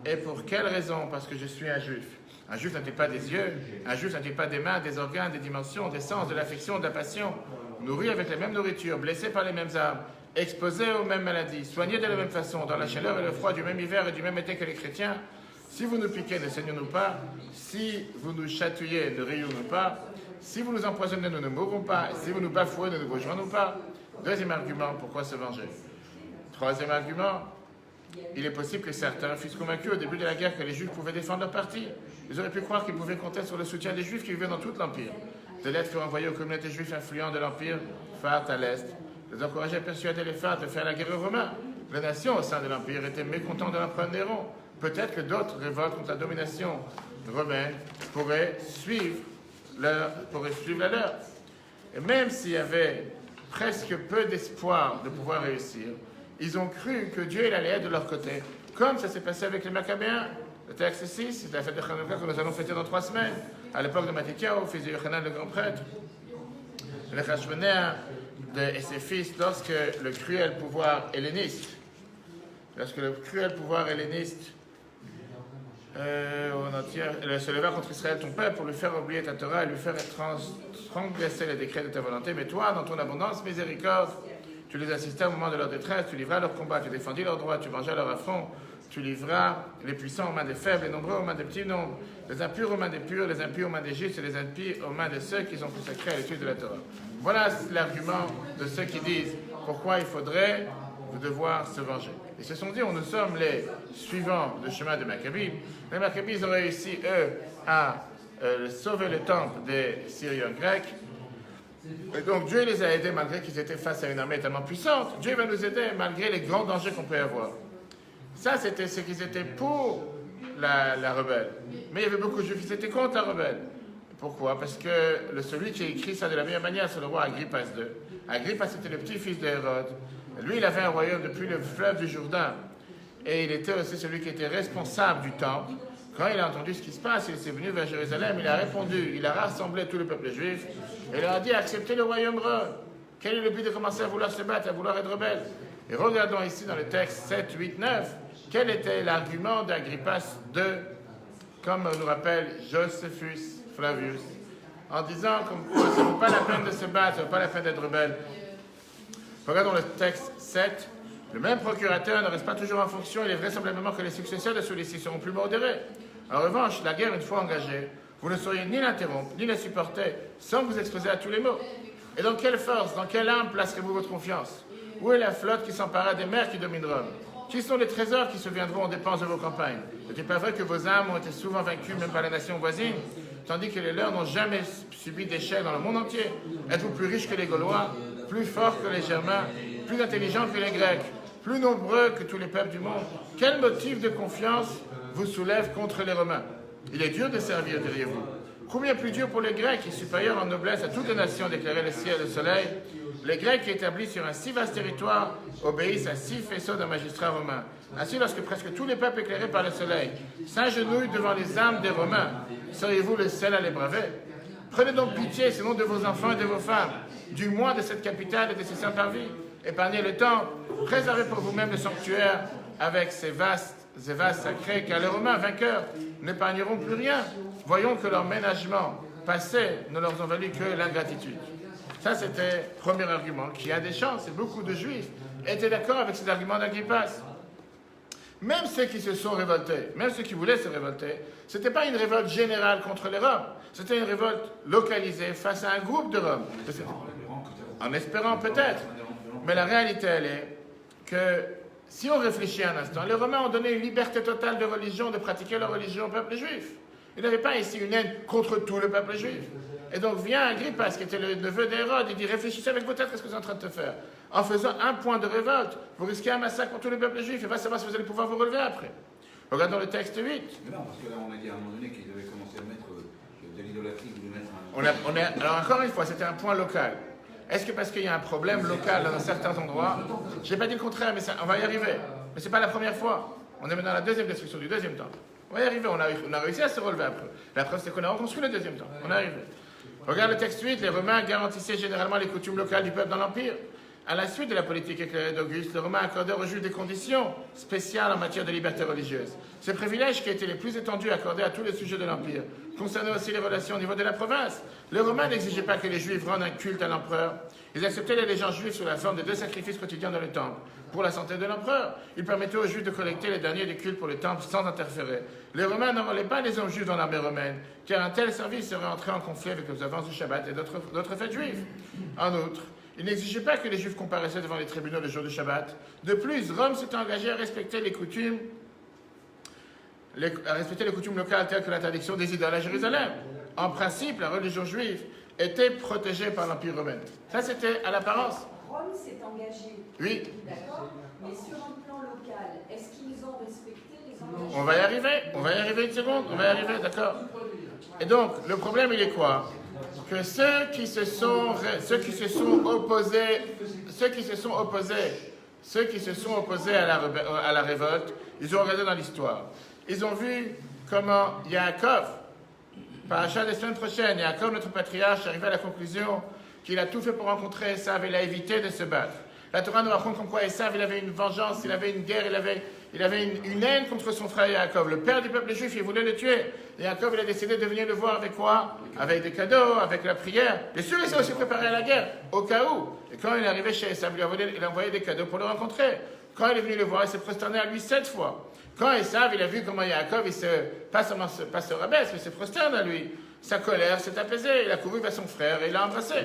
Et pour quelle raison? Parce que je suis un juif. Un juif n'a-t-il pas des yeux? Un juif n'a-t-il pas des mains, des organes, des dimensions, des sens, de l'affection, de la passion? Nourri avec la même nourriture, blessé par les mêmes armes, exposé aux mêmes maladies, soigné de la même façon, dans la chaleur et le froid du même hiver et du même été que les chrétiens. Si vous nous piquez, ne saignons-nous pas? Si vous nous chatouillez, ne rions-nous pas? Si vous nous empoisonnez, nous ne mourrons pas? Si vous nous bafouez, ne nous rejoignons pas? Deuxième argument, pourquoi se venger? Troisième argument, il est possible que certains fussent convaincus au début de la guerre que les Juifs pouvaient défendre leur parti. Ils auraient pu croire qu'ils pouvaient compter sur le soutien des Juifs qui vivaient dans tout l'Empire. Des lettres furent envoyées aux communautés juives influentes de l'Empire, Fart à l'Est, les encourageaient à persuader les Fart de faire la guerre aux Romains. Les nations au sein de l'Empire étaient mécontentes de l'empereur Néron. Peut-être que d'autres révoltes contre la domination romaine pourraient suivre la leur. Et même s'il y avait presque peu d'espoir de pouvoir réussir, ils ont cru que Dieu allait être de leur côté, comme ça s'est passé avec les Maccabéens. Le texte 6, c'est la fête de Hanouka que nous allons fêter dans 3 semaines, à l'époque de Matityahu, fils de Yochanan le grand prêtre. Le Hashmonéa et ses fils, lorsque le cruel pouvoir helléniste se leva contre Israël, ton peuple, pour lui faire oublier ta Torah et lui faire transgresser les décrets de ta volonté. Mais toi, dans ton abondance miséricorde, tu les assistais au moment de leur détresse, tu livras leur combat, tu défendis leurs droits, tu vengeas leur affront, tu livras les puissants aux mains des faibles, les nombreux aux mains des petits nombres, les impurs aux mains des purs, les impies aux mains des justes et les impies aux mains de ceux qui sont consacrés à l'étude de la Torah. Voilà l'argument de ceux qui disent pourquoi il faudrait devoir se venger. Ils se sont dit, nous sommes les suivants du chemin de Maccabim. Les Maccabim ont réussi, eux, à sauver le temple des Syriens grecs. Et donc Dieu les a aidés malgré qu'ils étaient face à une armée tellement puissante. Dieu va nous aider malgré les grands dangers qu'on peut avoir. Ça, c'était ce qu'ils étaient pour la rebelle. Mais il y avait beaucoup de juifs qui étaient contre la rebelle. Pourquoi? Parce que celui qui a écrit ça de la meilleure manière, c'est le roi Agrippas II. Agrippas, c'était le petit-fils d'Hérode. Lui, il avait un royaume depuis le fleuve du Jourdain. Et il était aussi celui qui était responsable du temple. Quand il a entendu ce qui se passe, il s'est venu vers Jérusalem, il a répondu, il a rassemblé tout le peuple juif, et il leur a dit, acceptez le royaume roi. Quel est le but de commencer à vouloir se battre, à vouloir être rebelle? Et regardons ici dans le texte 7, 8, 9, quel était l'argument d'Agrippas II, comme nous rappelle Josephus Flavius, en disant que ce n'est pas la peine de se battre, ce n'est pas la peine d'être rebelle. Regardons le texte 7. Le même procurateur ne reste pas toujours en fonction. Il est vraisemblablement que les successeurs de celui-ci seront plus modérés. En revanche, la guerre, une fois engagée, vous ne sauriez ni l'interrompre, ni la supporter, sans vous exposer à tous les maux. Et dans quelle force, dans quelle âme placerez-vous votre confiance? Où est la flotte qui s'emparera des mers qui dominent Rome? Qui sont les trésors qui se viendront en dépense de vos campagnes? N'est-il pas vrai que vos âmes ont été souvent vaincues, même par les nations voisines, tandis que les leurs n'ont jamais subi d'échec dans le monde entier? Êtes-vous plus riches que les Gaulois, plus forts que les Germains, plus intelligents que les Grecs, plus nombreux que tous les peuples du monde? Quel motif de confiance vous soulève contre les Romains? Il est dur de servir, diriez-vous. Combien plus dur pour les Grecs, qui supérieurs en noblesse à toutes les nations, d'éclairer le ciel et le soleil? Les Grecs qui établis sur un si vaste territoire obéissent à 6 faisceaux d'un magistrat romain. Ainsi, lorsque presque tous les peuples éclairés par le soleil s'agenouillent devant les armes des Romains, seriez-vous les seuls à les braver? Prenez donc pitié, sinon de vos enfants et de vos femmes, du moins de cette capitale et de ses saints-parvis. Épargnez le temple, préservez pour vous-même le sanctuaire avec ces vases sacrés, car les Romains vainqueurs n'épargneront plus rien. Voyons que leur ménagement passé ne leur ont valu que l'ingratitude. Ça, c'était le premier argument, qui a des chances, et beaucoup de Juifs étaient d'accord avec ces arguments d'Agrippas. Même ceux qui se sont révoltés, même ceux qui voulaient se révolter, ce n'était pas une révolte générale contre les Roms, c'était une révolte localisée face à un groupe de Roms. En espérant peut-être, mais la réalité, elle est que si on réfléchit un instant, les Romains ont donné une liberté totale de religion, de pratiquer leur religion au peuple juif. Il n'y avait pas ici une haine contre tout le peuple juif. Et donc vient Agrippas, qui était le neveu d'Hérode, il dit, réfléchissez avec vos têtes, qu'est-ce que vous êtes en train de faire? En faisant un point de révolte, vous risquez un massacre pour tout le peuple juif, et va savoir si vous allez pouvoir vous relever après. Regardons le texte 8. Mais non, parce que là, on a dit à un moment donné qu'ils devaient commencer à mettre de l'idolâtrie, ou de mettre un... Alors encore une fois, c'était un point local. Est-ce que parce qu'il y a un problème local dans certains endroits, je n'ai pas dit le contraire, mais on va y arriver. Mais ce n'est pas la première fois. On est maintenant à la deuxième destruction du deuxième temple. On va y arriver, on a réussi à se relever après. La preuve, c'est qu'on a reconstruit le deuxième temple. On est arrivé. Regarde le texte 8, les Romains garantissaient généralement les coutumes locales du peuple dans l'Empire. À la suite de la politique éclairée d'Auguste, les Romains accordèrent aux Juifs des conditions spéciales en matière de liberté religieuse. Ces privilèges qui étaient les plus étendus accordés à tous les sujets de l'Empire concernaient aussi les relations au niveau de la province. Les Romains n'exigeaient pas que les Juifs rendent un culte à l'empereur. Ils acceptaient les légendes juives sous la forme de 2 sacrifices quotidiens dans le temple. Pour la santé de l'empereur, ils permettaient aux Juifs de collecter les derniers du culte pour le temple sans interférer. Les Romains n'enrôlaient pas les hommes juifs dans l'armée romaine, car un tel service serait entré en conflit avec l'observance du Shabbat et d'autres fêtes juives. En outre, ils n'exigeaient pas que les Juifs comparaissaient devant les tribunaux le jour du Shabbat. De plus, Rome s'était engagé à respecter les coutumes locales telles que l'interdiction des idoles à Jérusalem. En principe, la religion juive était protégée par l'Empire romain. Ça, c'était à l'apparence. Rome s'est engagée. Oui. D'accord. Mais sur un plan local, est-ce qu'ils ont respecté les engagements? On va y arriver une seconde, on va y arriver, d'accord. Et donc, le problème, il est quoi? Que ceux qui se sont opposés à la révolte, ils ont regardé dans l'histoire. Ils ont vu comment Yaakov, parachat des semaines prochaines, Yaakov, notre patriarche, arrivait à la conclusion qu'il a tout fait pour rencontrer Esav et il a évité de se battre. La Torah nous raconte comme quoi Esav, il avait une vengeance, il avait une guerre, il avait une haine contre son frère Yaakov. Le père du peuple juif, il voulait le tuer. Et Yaakov, il a décidé de venir le voir avec quoi? Avec des cadeaux, avec la prière. Bien sûr, il s'est aussi préparé à la guerre, au cas où. Et quand il est arrivé chez Esav, il a envoyé des cadeaux pour le rencontrer. Quand il est venu le voir, il s'est prosterné à lui 7 fois. Quand Esav, il a vu comment Yaakov, pas se rabaisse, mais se prosterne à lui. Sa colère s'est apaisée. Il a couru vers son frère et il l'a embrassé.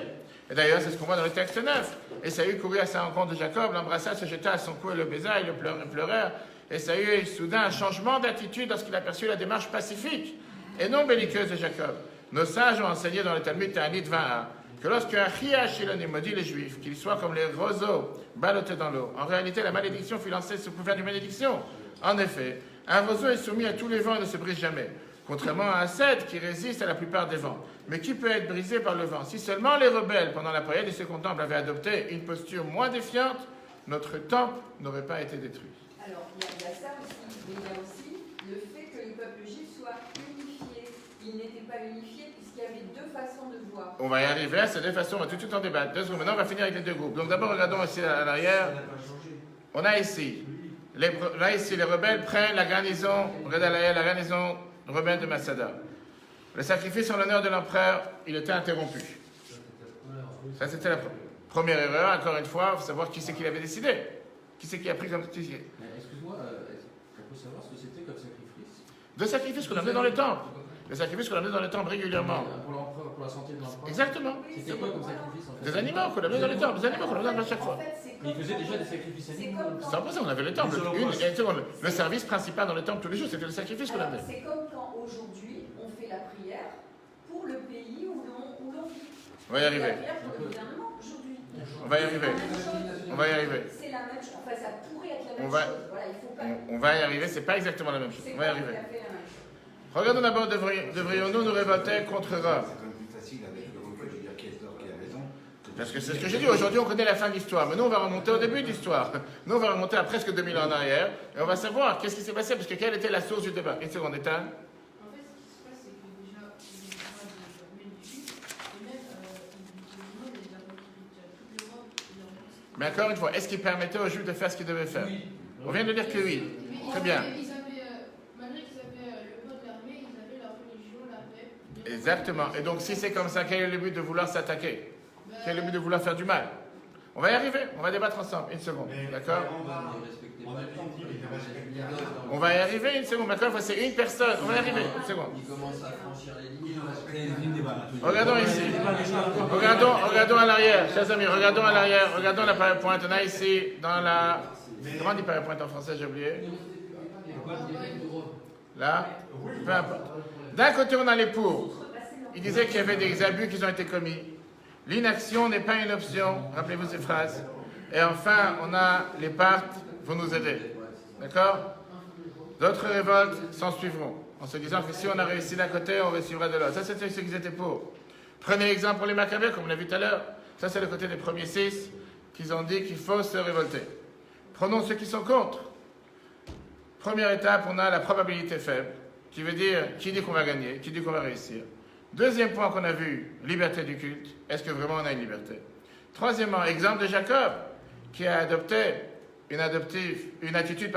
Et d'ailleurs, c'est ce qu'on voit dans le texte 9. Esaü courut à sa rencontre de Jacob, l'embrassa, se jeta à son cou et le baisa, il pleurait. Esaü eut soudain un changement d'attitude lorsqu'il aperçut la démarche pacifique et non belliqueuse de Jacob. Nos sages ont enseigné dans le Talmud Ta'anit 21 que lorsqu'un chiach Shilonim maudit les Juifs, qu'ils soient comme les roseaux ballottés dans l'eau, en réalité, la malédiction fut lancée sous couvert d'une malédiction. En effet, un roseau est soumis à tous les vents et ne se brise jamais. Contrairement à un cèdre qui résiste à la plupart des vents, mais qui peut être brisé par le vent. Si seulement les rebelles, pendant la période du Second Temple, avaient adopté une posture moins défiante, notre temple n'aurait pas été détruit. Alors, il y a ça aussi, mais il y a aussi le fait que le peuple juif soit unifié. Il n'était pas unifié puisqu'il y avait 2 façons de voir. On va y arriver à ces 2 façons, on va tout de suite en débattre. 2 secondes. Maintenant, on va finir avec les 2 groupes. Donc d'abord, regardons ici à l'arrière. On a ici, les rebelles prennent la garnison, regardez à l'arrière, la garnison rebelle de Masada. Le sacrifice en l'honneur de l'empereur, il était interrompu. Ça, c'était la première erreur. Encore une fois, il faut savoir qui c'est qui l'avait décidé. Qui c'est qui a pris comme... Excuse-moi, on peut savoir ce que c'était comme sacrifice? 2 sacrifices qu'on amenait dans le temple. Le sacrifice qu'on amenait dans le temple régulièrement. Pour la santé de l'empereur? Exactement. C'était quoi comme sacrifice en fait? Des animaux qu'on amenait dans le temple. Des animaux qu'on amenait à chaque fois. Mais il faisait déjà des sacrifices animaux. C'est pas ça, on avait le temple. Le service principal dans le temple tous les jours, c'était le sacrifice qu'on amenait. C'est comme quand aujourd'hui, on fait la prière pour le pays où l'on vit. On va y arriver. La prière pour le gouvernement aujourd'hui. On va y arriver. On va y arriver. C'est la même chose. Enfin, ça pourrait être la même On va- chose. Voilà, il faut pas... On va y arriver, c'est pas exactement la même chose. C'est On pas va y tout arriver. à fait la même chose. Regardons d'abord, devrions-nous nous révolter contre Rome? C'est quand même plus facile avec le repas de dire qui est tort, qui a raison. Parce que c'est ce que j'ai dit, aujourd'hui on connaît la fin de l'histoire, mais nous on va remonter au début de l'histoire. Nous on va remonter à presque 2000 ans en arrière, et on va savoir qu'est-ce qui s'est passé, parce que quelle était la source du débat. Une seconde, Ethan. En fait, ce qui se passe, c'est que déjà, il y a pas de même du juif, et même, il a déjà conquis toute l'Europe, il a conquis. Mais encore une fois, est-ce qu'il permettait aux Juifs de faire ce qu'ils devaient faire? On vient de dire que oui. Très bien. Malgré qu'ils avaient le code de l'armée, ils avaient la religion, la paix. Exactement. Et donc si c'est comme ça, quel est le but de vouloir s'attaquer? Quel est le but de vouloir faire du mal? On va y arriver, on va débattre ensemble. Une seconde, d'accord? On va y arriver, une seconde. D'accord, c'est une personne. On va y arriver, une seconde. Il commence à franchir les lignes. Regardons ici. Regardons à l'arrière. Chers amis, regardons à l'arrière. Regardons la PowerPoint. On a ici, dans la... Comment on dit PowerPoint en français? J'ai oublié. Là? Peu importe. D'un côté, on a les pour. Il disait qu'il y avait des abus qui ont été commis. L'inaction n'est pas une option. Rappelez-vous ces phrases. Et enfin, on a les parts vont nous aider. D'accord? D'autres révoltes s'en suivront. En se disant que si on a réussi d'un côté, on réussira de l'autre. Ça, c'était ce qu'ils étaient pour. Prenez l'exemple pour les Maccabées, comme on l'a vu tout à l'heure. Ça, c'est le côté des premiers 6 qu'ils ont dit qu'il faut se révolter. Prenons ceux qui sont contre. Première étape, on a la probabilité faible, qui veut dire qui dit qu'on va gagner, qui dit qu'on va réussir. Deuxième point qu'on a vu, liberté du culte. Est-ce que vraiment on a une liberté? Troisièmement, exemple de Jacob, qui a adopté une attitude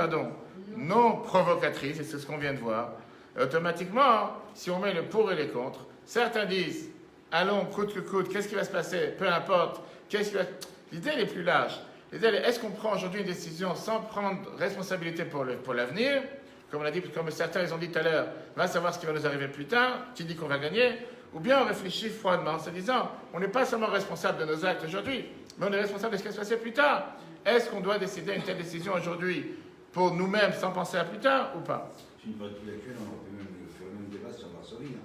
non provocatrice, et c'est ce qu'on vient de voir. Et automatiquement, si on met le pour et les contre, certains disent, allons, coûte que coûte, qu'est-ce qui va se passer? Peu importe, L'idée, elle est plus large. L'idée, elle est, est-ce qu'on prend aujourd'hui une décision sans prendre responsabilité pour l'avenir? Comme on a dit, comme certains ils ont dit tout à l'heure, va savoir ce qui va nous arriver plus tard, qui dit qu'on va gagner, ou bien on réfléchit froidement en se disant, on n'est pas seulement responsable de nos actes aujourd'hui, mais on est responsable de ce qui va se passer plus tard. Est-ce qu'on doit décider une telle décision aujourd'hui pour nous-mêmes sans penser à plus tard ou pas? C'est une vote actuelle, on peut même faire le même débat sur Varsovie.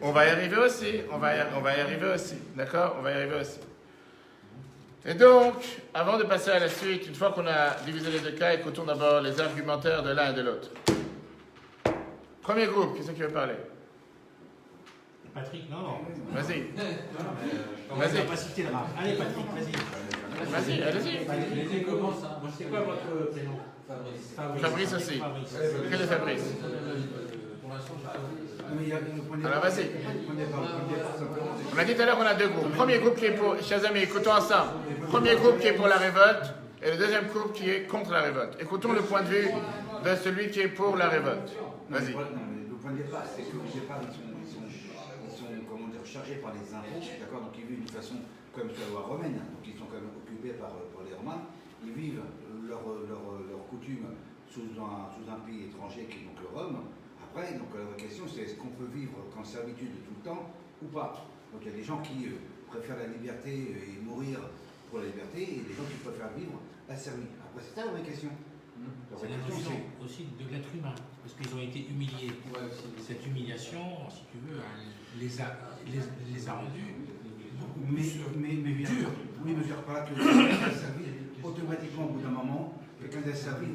On va y arriver aussi, on va y arriver aussi, d'accord? On va y arriver aussi. Et donc, avant de passer à la suite, une fois qu'on a divisé les 2 cas, écoutons d'abord les argumentaires de l'un et de l'autre. Premier groupe, qui c'est qui veut parler? Patrick, non. Vas-y. On va pas citer le rap. Allez, Patrick, vas-y. Vas-y, allez-y. L'été commence. C'est quoi votre prénom? Fabrice aussi. Quel est Fabrice? Pour l'instant, Alors vas-y. On a dit tout à l'heure qu'on a 2 groupes. Premier groupe qui est pour, chers amis, écoutons ensemble. Premier groupe qui est pour la révolte et le deuxième groupe qui est contre la révolte. Écoutons le point de vue de celui qui est pour la révolte. Vas-y. Non, mais le point de départ, c'est qu'au départ, ils sont comment dire, chargés par les impôts, d'accord? Donc ils vivent d'une façon comme sur la loi romaine, donc ils sont quand même occupés par les Romains. Ils vivent leurs coutumes sous un pays étranger qui est donc le Rome. Après, donc la question c'est est-ce qu'on peut vivre en servitude tout le temps ou pas? Donc il y a des gens qui préfèrent la liberté et mourir pour la liberté, et des gens qui préfèrent vivre asservis. Après, c'est ça la vraie question. C'est l'illusion aussi de l'être humain, parce qu'ils ont été humiliés. Cette humiliation, si tu veux, les a rendus mais durs. Oui, mais je veux dire par là que quelqu'un d'asservi, automatiquement, au bout d'un moment, quelqu'un d'asservi,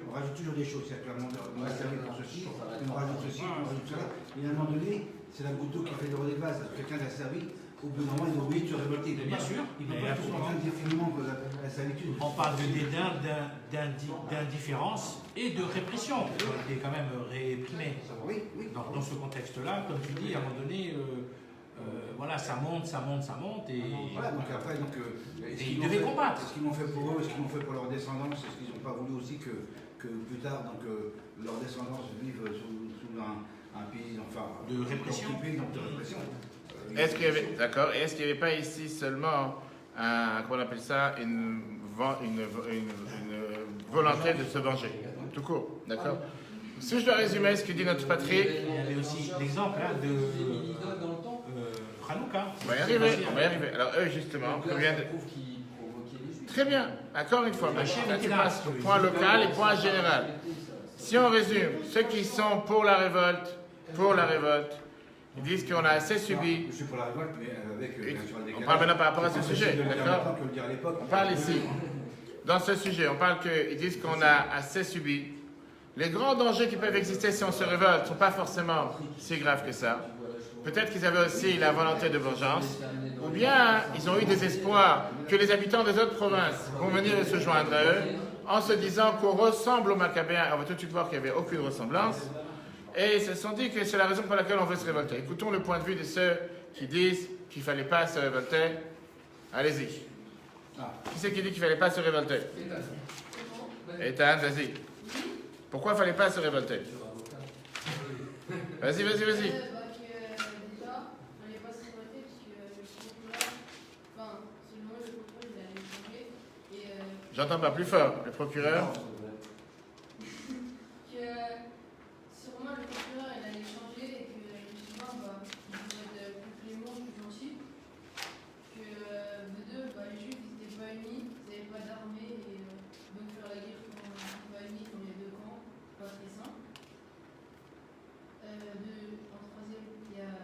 on rajoute toujours des choses. C'est-à-dire qu'on a servi pour ceci, on rajoute ceci, on rajoute cela. Et à un moment donné, c'est la goutte d'eau qui fait le relais de base. Quelqu'un d'asservi, au bout d'un moment, il est obligé de se révolter. Bien sûr, il ne peut pas tout en dire finalement que la servitude. On parle de dédain, d'indifférence et de répression. Ils ont été quand même réprimés. Oui. Dans ce contexte-là, comme tu dis, à un moment donné, voilà, ça monte, et voilà, donc après, ils devaient combattre. Est-ce qu'ils l'ont fait pour eux, est-ce qu'ils l'ont fait pour leur descendance, est-ce qu'ils n'ont pas voulu aussi que plus tard, donc leur descendance vive sous un pays, enfin, de répression. Donc de répression. Est-ce qu'il y avait, d'accord, est-ce qu'il n'y avait pas ici seulement comment on appelle ça, une volonté de se venger, tout court, d'accord? Si je dois résumer ce que dit notre patrie, il y avait aussi l'exemple de Hanouka. On va y arriver. Alors eux justement, très bien, encore une fois, là tu passes au point local et point général. Si on résume, ceux qui sont pour la révolte, ils disent qu'on a assez subi. Je suis pour la révolte, mais avec on parle maintenant par rapport à ce sujet, d'accord? On parle ici. Dans ce sujet, on parle qu'ils disent qu'on a assez subi. Les grands dangers qui peuvent exister si on se révolte ne sont pas forcément si graves que ça. Peut-être qu'ils avaient aussi la volonté de vengeance, ou bien ils ont eu des espoirs que les habitants des autres provinces vont venir et se joindre à eux, en se disant qu'on ressemble aux Maccabéens. On va tout de suite voir qu'il n'y avait aucune ressemblance. Et ils se sont dit que c'est la raison pour laquelle on veut se révolter. Écoutons le point de vue de ceux qui disent qu'il ne fallait pas se révolter. Allez-y. Qui c'est qui dit qu'il ne fallait pas se révolter? Ethan, vas-y. Pourquoi il ne fallait pas se révolter? Vas-y. Déjà, il fallait pas se révolter parce que le procureur, enfin, selon le procureur, il allait changer. J'entends pas plus fort. Le procureur. Sûrement le procureur, il allait changer et que le souvent, il devrait être plus clément, plus gentil. Que de deux, les juifs, ils n'étaient pas unis, ils n'avaient pas d'armée et donc faire la guerre quand ils n'étaient pas unis dans les deux camps, pas très simple. En troisième, il y a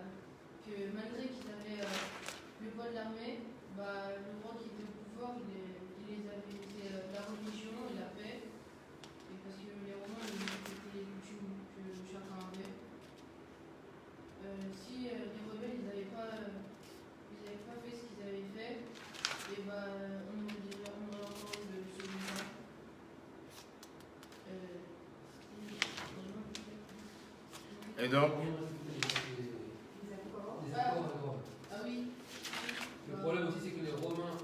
que malgré qu'ils avaient le poids de l'armée, le roi qui était au pouvoir, il les avait, c'est la religion et la paix, et parce que les Romains ils respectaient les coutumes que chacun avait. Si les rebelles ils n'avaient pas fait ce qu'ils avaient fait, et on aurait encore eu celui-là. Et donc Ah oui. Le problème aussi, c'est que les Romains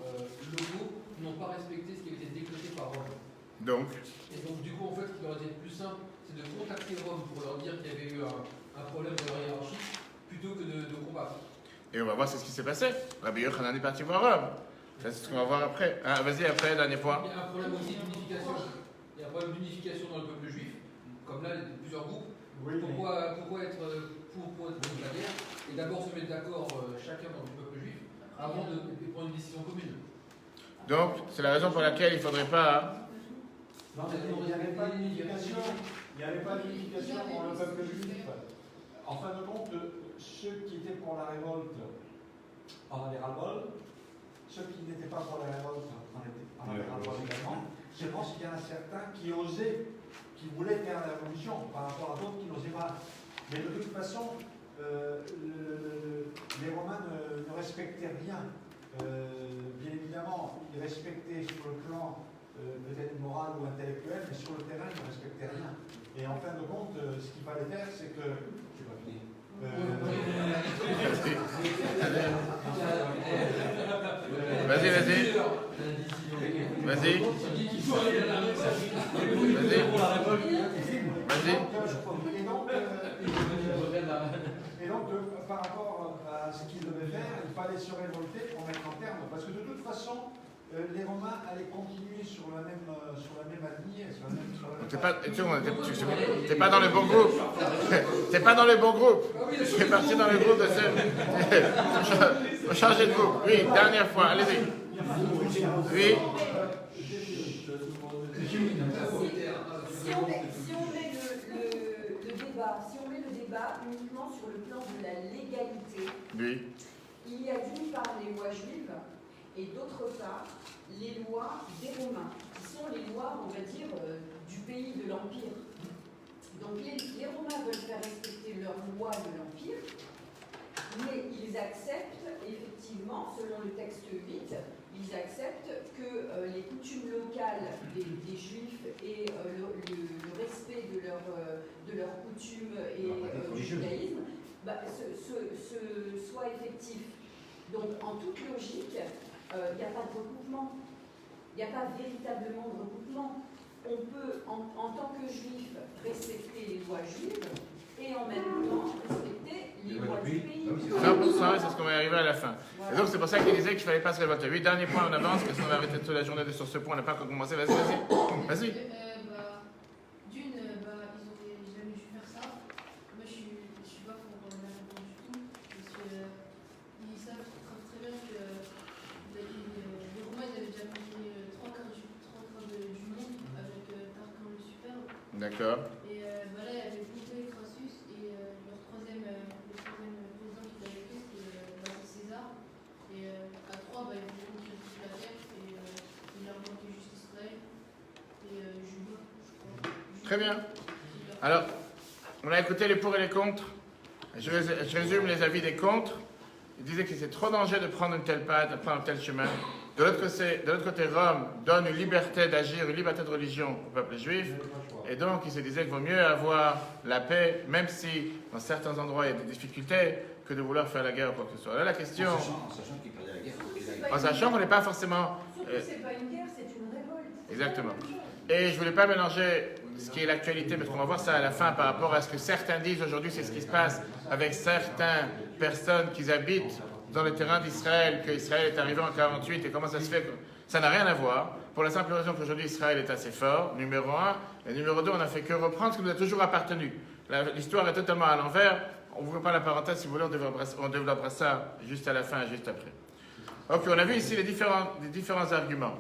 locaux n'ont pas respecté ce qui avait été décrété par Rome. Donc Et donc, du coup, en fait, ce qui aurait été plus simple, c'est de contacter Rome pour leur dire qu'il y avait eu un problème dans leur hiérarchie, plutôt que de combattre. et on va voir ce qui s'est passé. Rabbi Yochanan est parti voir Rome. C'est ce qu'on va voir après. Vas-y, après, dernier point. Il y a un problème aussi d'unification. Il y a un problème d'unification dans le peuple juif. Comme là, plusieurs groupes. Pourquoi être pour la guerre et d'abord se mettre d'accord chacun dans le peuple juif avant de prendre une décision commune. Donc, c'est la raison pour laquelle il ne faudrait pas. Non, mais il n'y avait pas d'unification. Il n'y avait pas d'unification pour le peuple juif. En fin de compte, ceux qui étaient pour la révolte en avaient ras-le-bol. Ceux qui n'étaient pas pour la révolte en avaient ras-le-bol également. Je pense qu'il y en a certains qui osaient, qui voulaient faire la révolution par rapport à d'autres qui n'osaient pas. Mais de toute façon, les Romains ne respectaient rien. Bien évidemment, ils respectaient sur le plan peut-être morale ou intellectuelle, mais sur le terrain, ils ne respectaient rien. Et en fin de compte, ce qu'il fallait faire, c'est que... Je pas fini. Vas-y. Vas-y. Et donc, par rapport à ce qu'ils devaient faire, il fallait se révolter pour mettre en terme. Parce que de toute façon, les Romains allaient continuer sur la même lignée. T'es pas dans le bon groupe. T'es pas dans le bon groupe. Tu es parti dans le groupe de ceux. Faut changer de groupe. Oui, dernière fois, allez-y. Oui. Si on met le débat uniquement sur le plan de la légalité, Oui. il y a d'une part les lois juives et d'autre part les lois des Romains, qui sont les lois, on va dire, du pays de l'Empire. Donc les Romains veulent faire respecter leurs lois de l'Empire, mais ils acceptent effectivement, selon le texte 8, ils acceptent que les coutumes locales des Juifs et le respect de leurs coutumes et du judaïsme soit effectif. Donc en toute logique, il n'y a pas de recoupement. Il n'y a pas véritablement de recoupement. On peut, en tant que juif, respecter les lois juives et en même temps respecter les lois du pays. 100%, c'est ce qu'on va arriver à la fin. Voilà. Et donc c'est pour ça qu'il disait qu'il ne fallait pas se révolter. Oui, dernier point en avance, parce qu'on a arrêté toute la journée sur ce point, on n'a pas commencé. Vas-y. D'une, ils n'auraient jamais dû faire ça. Moi, je suis pas pour la réponse du tout, parce qu'ils savent très bien que les Romains avaient déjà conquis 3 quarts du monde avec Tarquin le Superbe. D'accord. Et là, il y avait Pompée et Crassus, et le troisième président qui était avec eux, c'était César. Et à 3, ils voulaient conquérir toute la terre, et il leur manquait juste Israël et Juda, je crois. Très bien. Alors, on a écouté les pour et les contre. Je résume les avis des contre. Ils disaient que c'est trop dangereux de prendre une telle patte, de prendre un tel chemin. De l'autre côté, Rome donne une liberté d'agir, une liberté de religion au peuple juif. Et donc, il se disait qu'il vaut mieux avoir la paix, même si dans certains endroits il y a des difficultés, que de vouloir faire la guerre ou quoi que ce soit. Là, la question... En sachant qu'il perdait la guerre. En sachant qu'on n'est pas forcément... Surtout, c'est pas une guerre, c'est une révolte. Exactement. Et je ne voulais pas mélanger ce qui est l'actualité, parce qu'on va voir ça à la fin par rapport à ce que certains disent aujourd'hui, c'est ce qui se passe avec certaines personnes qui habitent dans le terrain d'Israël, qu'Israël est arrivé en 48 et comment ça se fait que ça n'a rien à voir. Pour la simple raison qu'aujourd'hui Israël est assez fort, numéro 1. Et numéro 2, on n'a fait que reprendre ce qui nous a toujours appartenu. L'histoire est totalement à l'envers. On ne voit pas la parenthèse, si vous voulez, on développera ça juste à la fin, juste après. Ok, on a vu ici les différents arguments.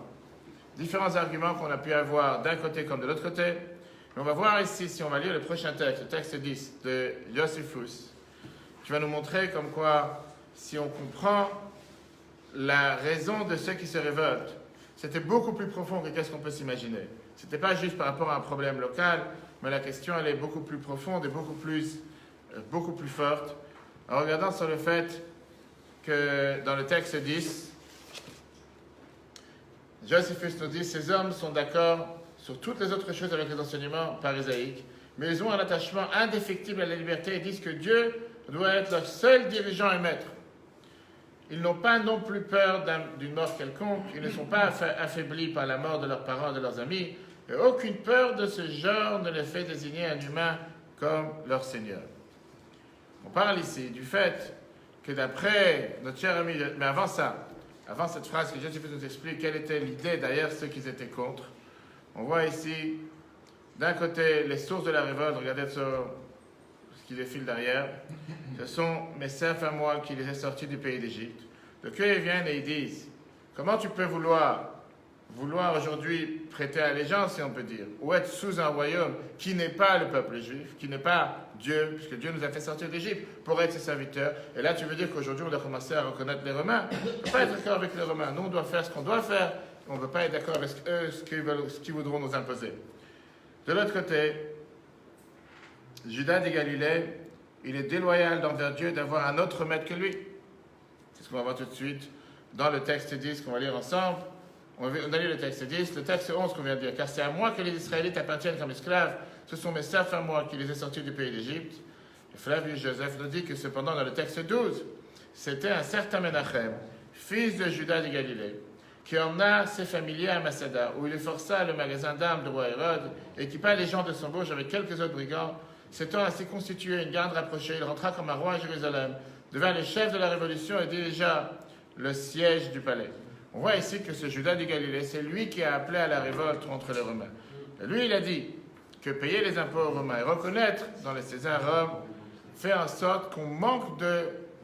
Différents arguments qu'on a pu avoir d'un côté comme de l'autre côté. Mais on va voir ici, si on va lire le prochain texte, le texte 10 de Josephus, qui va nous montrer comme quoi, si on comprend la raison de ceux qui se révoltent, c'était beaucoup plus profond que qu'est-ce qu'on peut s'imaginer. Ce n'était pas juste par rapport à un problème local, mais la question elle est beaucoup plus profonde et beaucoup plus forte. En regardant sur le fait que dans le texte 10, Josephus nous dit, ces hommes sont d'accord sur toutes les autres choses avec les enseignements parisaïques, mais ils ont un attachement indéfectible à la liberté et disent que Dieu doit être leur seul dirigeant et maître. Ils n'ont pas non plus peur d'une mort quelconque, ils ne sont pas affaiblis par la mort de leurs parents et de leurs amis, et aucune peur de ce genre ne les fait désigner un humain comme leur Seigneur. On parle ici du fait que d'après notre cher ami, mais avant ça, avant cette phrase que Josephus nous explique quelle était l'idée derrière ceux qui étaient contre, on voit ici, d'un côté, les sources de la révolte, regardez sur ce qui défile derrière, ce sont mes serfs à moi qui les ai sortis du pays d'Égypte. Donc eux, ils viennent et ils disent, comment tu peux vouloir aujourd'hui prêter allégeance, si on peut dire, ou être sous un royaume qui n'est pas le peuple juif, qui n'est pas Dieu, puisque Dieu nous a fait sortir d'Égypte pour être ses serviteurs. Et là, tu veux dire qu'aujourd'hui, on doit commencer à reconnaître les Romains. On ne peut pas être d'accord avec les Romains. Nous, on doit faire ce qu'on doit faire. On ne peut pas être d'accord avec eux, ce qu'ils voudront nous imposer. De l'autre côté, Judas de Galilée, il est déloyal envers Dieu d'avoir un autre maître que lui. C'est ce qu'on va voir tout de suite dans le texte 10 qu'on va lire ensemble. On a lu le texte 10, le texte 11 qu'on vient de dire. Car c'est à moi que les Israélites appartiennent comme esclaves. Ce sont mes serfs à moi qui les ai sortis du pays d'Égypte. Et Flavius Joseph nous dit que cependant, dans le texte 12, c'était un certain Menachem, fils de Judas de Galilée, qui emmena ses familiers à Masada, où il força le magasin d'armes du roi Hérode, équipa les gens de son bouge avec quelques autres brigands. S'étant ainsi constitué une garde rapprochée, il rentra comme un roi à Jérusalem, devint le chef de la révolution et dirigea le siège du palais. On voit ici que ce Judas de Galilée, c'est lui qui a appelé à la révolte contre les Romains. Et lui, il a dit que payer les impôts aux Romains et reconnaître dans les Césars Rome fait en sorte qu'on manque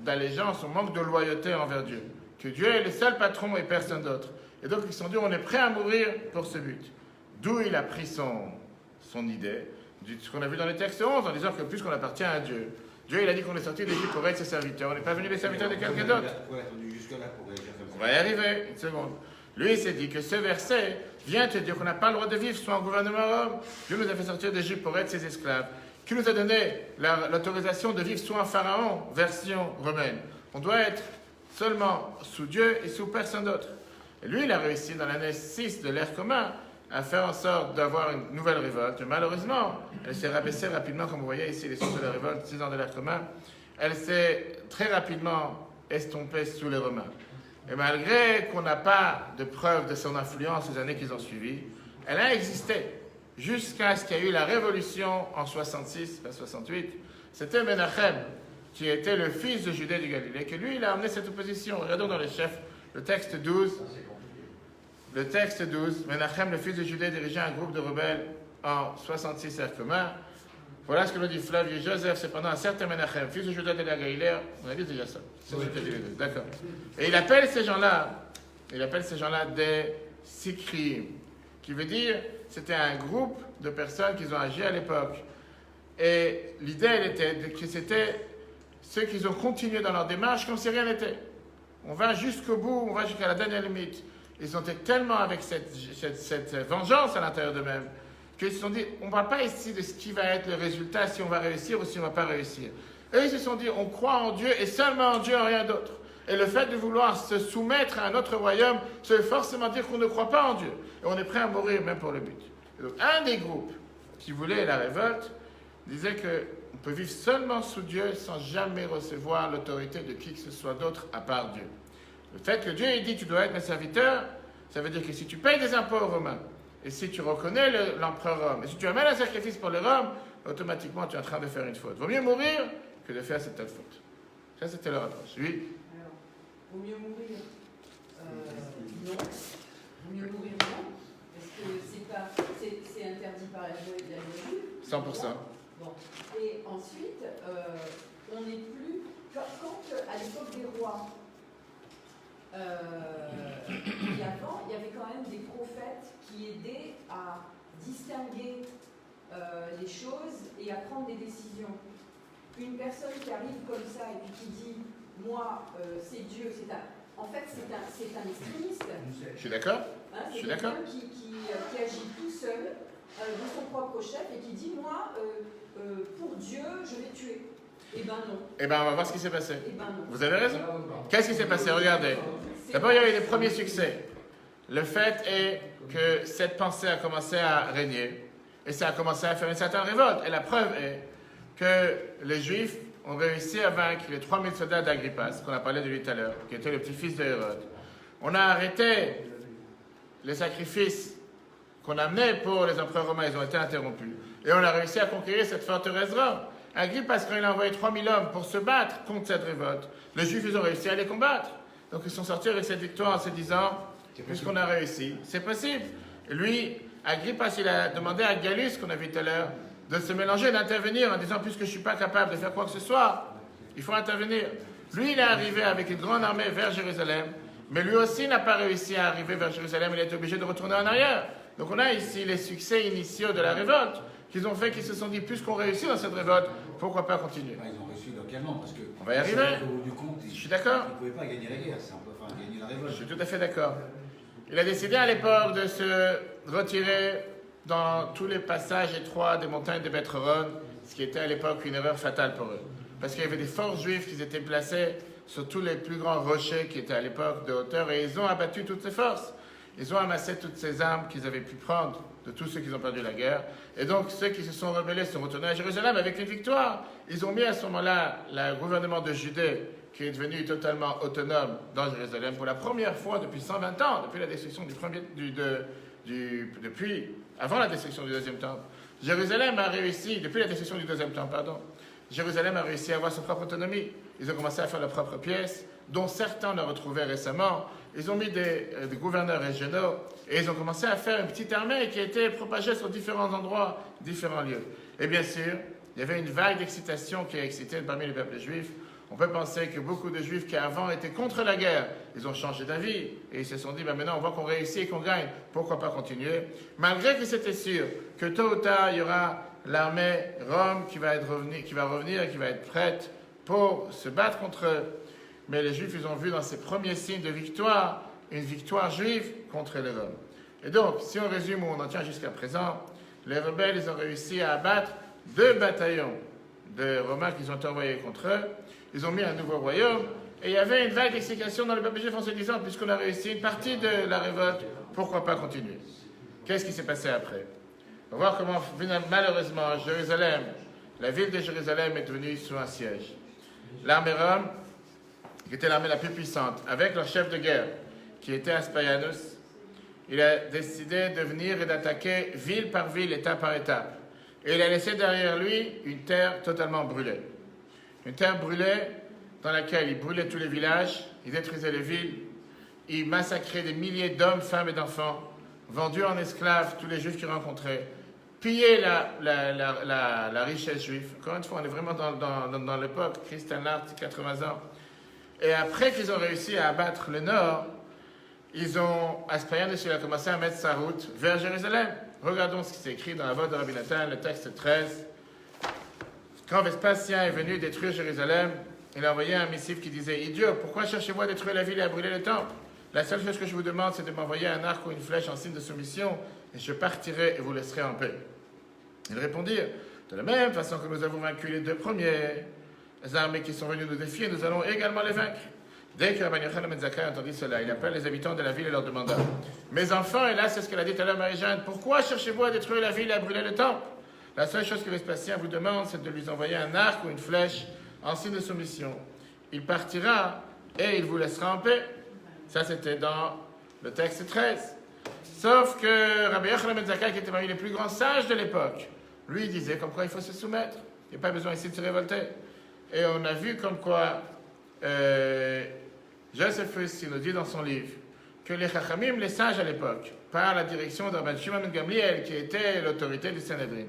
d'allégeance, on manque de loyauté envers Dieu. Que Dieu est le seul patron et personne d'autre. Et donc ils se sont dit, on est prêt à mourir pour ce but. D'où il a pris son idée, ce qu'on a vu dans les textes 11, en disant que puisqu'on appartient à Dieu, Dieu il a dit qu'on est sorti d'Égypte pour être ses serviteurs. On n'est pas venu les serviteurs de quelqu'un d'autre. On va y arriver, une seconde. Lui, il s'est dit que ce verset vient te dire qu'on n'a pas le droit de vivre sous un gouvernement Rome. Dieu nous a fait sortir d'Égypte pour être ses esclaves. Qui nous a donné l'autorisation de vivre sous un pharaon, version romaine. On doit être seulement sous Dieu et sous personne d'autre. Et lui, il a réussi dans l'année 6 de l'ère commun à faire en sorte d'avoir une nouvelle révolte. Mais malheureusement, elle s'est rabaissée rapidement, comme vous voyez ici, les sources de la révolte, 6 ans de l'ère commun. Elle s'est très rapidement estompée sous les Romains. Et malgré qu'on n'a pas de preuve de son influence les années qui ont suivi, elle a existé jusqu'à ce qu'il y ait eu la révolution en 66, pas 68. C'était Menachem, qui était le fils de Judas du Galilée, que lui, il a amené cette opposition. Regardons dans les chefs, le texte 12. Le texte 12, Menachem, le fils de Judas, dirigeait un groupe de rebelles en 66 ère commun. Voilà ce que nous dit Flavius Joseph, cependant un certain Menachem, fils de Judas de la Galilée, on a dit déjà ça. C'est ce que dit les deux, d'accord. Et il appelle ces gens-là des Sikrim, qui veut dire, c'était un groupe de personnes qui ont agi à l'époque. Et l'idée, elle était que c'était ceux qui ont continué dans leur démarche comme si rien n'était. On va jusqu'au bout, on va jusqu'à la dernière limite. Ils ont été tellement avec cette vengeance à l'intérieur d'eux-mêmes qu'ils se sont dit, on ne parle pas ici de ce qui va être le résultat, si on va réussir ou si on ne va pas réussir. Eux, ils se sont dit, on croit en Dieu et seulement en Dieu, en rien d'autre. Et le fait de vouloir se soumettre à un autre royaume, ça veut forcément dire qu'on ne croit pas en Dieu. Et on est prêt à mourir même pour le but. Et donc, un des groupes qui voulait la révolte disait qu'on peut vivre seulement sous Dieu sans jamais recevoir l'autorité de qui que ce soit d'autre à part Dieu. Le fait que Dieu ait dit tu dois être mes serviteurs, ça veut dire que si tu payes des impôts aux Romains, et si tu reconnais l'empereur Rome, et si tu amènes un sacrifice pour les Roms, automatiquement tu es en train de faire une faute. Vaut mieux mourir que de faire cette telle faute. Ça, c'était leur approche. Oui. Alors, vaut mieux mourir non. Vaut mieux mourir non. Parce que c'est interdit par la loi de la loi. 100%. Bon. Et ensuite, on n'est plus. Quand à l'époque des rois, et avant, il y avait quand même des prophètes qui aidaient à distinguer les choses et à prendre des décisions. Une personne qui arrive comme ça et puis qui dit « moi, c'est Dieu », en fait, c'est un extrémiste. Je suis d'accord. Hein, c'est quelqu'un qui agit tout seul de son propre chef et qui dit « moi, pour Dieu, je vais tuer ». Eh ben non. Eh ben on va voir ce qui s'est passé. Eh ben non. Vous avez raison. Qu'est-ce qui s'est passé? Regardez. D'abord, il y a eu des premiers succès. Le fait est que cette pensée a commencé à régner et ça a commencé à faire une certaine révolte. Et la preuve est que les Juifs ont réussi à vaincre les 3000 soldats d'Agrippas, qu'on a parlé de lui tout à l'heure, qui était le petit-fils de Hérode. On a arrêté les sacrifices qu'on amenait pour les empereurs romains, ils ont été interrompus. Et on a réussi à conquérir cette forteresse Rome. Agrippas, quand il a envoyé 3000 hommes pour se battre contre cette révolte, les Juifs, ils ont réussi à les combattre. Donc ils sont sortis avec cette victoire en se disant, puisqu'on a réussi, c'est possible. Et lui, Agrippas, il a demandé à Gallus, qu'on a vu tout à l'heure, de se mélanger, d'intervenir en disant, puisque je ne suis pas capable de faire quoi que ce soit, il faut intervenir. Lui, il est arrivé avec une grande armée vers Jérusalem, mais lui aussi n'a pas réussi à arriver vers Jérusalem, il a été obligé de retourner en arrière. Donc on a ici les succès initiaux de la révolte, qu'ils ont fait, qu'ils se sont dit, puisqu'on réussit dans cette révolte, pourquoi pas continuer? Ils ont réussi localement, parce que... On va y arriver. Du compte, je suis d'accord. Ils ne pouvaient pas gagner la guerre, gagner la révolte. Je suis tout à fait d'accord. Il a décidé à l'époque de se retirer dans tous les passages étroits des montagnes de Beth-Horon, ce qui était à l'époque une erreur fatale pour eux. Parce qu'il y avait des forces juives qui étaient placées sur tous les plus grands rochers qui étaient à l'époque de hauteur, et ils ont abattu toutes ces forces. ils ont amassé toutes ces armes qu'ils avaient pu prendre de tous ceux qui ont perdu la guerre. Et donc, ceux qui se sont rebellés sont retournés à Jérusalem avec une victoire. Ils ont mis à ce moment-là le gouvernement de Judée, qui est devenu totalement autonome dans Jérusalem pour la première fois depuis 120 ans, depuis la destruction depuis avant la destruction du deuxième temple. Jérusalem a réussi, depuis la destruction du deuxième temple, Jérusalem a réussi à avoir sa propre autonomie. Ils ont commencé à faire leurs propres pièces, dont certains on a retrouvé récemment. Ils ont mis des gouverneurs régionaux et ils ont commencé à faire une petite armée qui a été propagée sur différents endroits, différents lieux. Et bien sûr, il y avait une vague d'excitation qui a excité parmi les peuples juifs. On peut penser que beaucoup de juifs qui avant étaient contre la guerre, ils ont changé d'avis et ils se sont dit, maintenant on voit qu'on réussit et qu'on gagne, pourquoi pas continuer? Malgré que c'était sûr que tôt ou tard il y aura l'armée Rome qui va revenir et qui va être prête pour se battre contre eux. Mais les Juifs, ils ont vu dans ces premiers signes de victoire, une victoire juive contre les Roms. Et donc, si on résume où on en tient jusqu'à présent, les rebelles, ils ont réussi à abattre 2 bataillons de Romains qu'ils ont envoyés contre eux. Ils ont mis un nouveau royaume. Et il y avait une vague d'excitation dans le peuple juif en se disant, puisqu'on a réussi une partie de la révolte, pourquoi pas continuer? Qu'est-ce qui s'est passé après? On va voir comment, malheureusement, Jérusalem, la ville de Jérusalem est devenue sous un siège. L'armée Rome, qui était l'armée la plus puissante, avec leur chef de guerre, qui était Aspasianus, il a décidé de venir et d'attaquer ville par ville, étape par étape. Et il a laissé derrière lui une terre totalement brûlée. Une terre brûlée dans laquelle il brûlait tous les villages, il détruisait les villes, il massacrait des milliers d'hommes, femmes et d'enfants, vendus en esclaves tous les juifs qu'il rencontrait, pillait la richesse juive. Encore une fois, on est vraiment dans l'époque, Kristallnacht, 80 ans. Et après qu'ils ont réussi à abattre le nord, Aspasianus a commencé à mettre sa route vers Jérusalem. Regardons ce qui s'est écrit dans la voix de Rabbi Nathan, le texte 13. Quand Vespasien est venu détruire Jérusalem, il a envoyé un missive qui disait « Idiot, pourquoi cherchez-vous à détruire la ville et à brûler le temple? La seule chose que je vous demande, c'est de m'envoyer un arc ou une flèche en signe de soumission, et je partirai et vous laisserai en paix. » Ils répondirent « De la même façon que nous avons vaincu les 2 premiers, les armées qui sont venues nous défier, nous allons également les vaincre. » Dès que Rabbi Yochanan ben Zakkai entendit cela, il appelle les habitants de la ville et leur demanda « Mes enfants, et là c'est ce qu'elle a dit tout à l'heure Marie-Jeanne, pourquoi cherchez-vous à détruire la ville et à brûler le temple? La seule chose que Vespasien vous demande, c'est de lui envoyer un arc ou une flèche en signe de soumission. Il partira et il vous laissera en paix. » Ça c'était dans le texte 13. Sauf que Rabbi Yochanan ben Zakkai, qui était parmi les plus grands sages de l'époque, lui disait comme quoi il faut se soumettre. Il n'y a pas besoin ici de se révolter. Et on a vu comme quoi Josephus, il nous dit dans son livre que les Chachamim, les sages à l'époque, par la direction de Rabbi Shimon ben Gamliel, qui était l'autorité du Sanhedrin,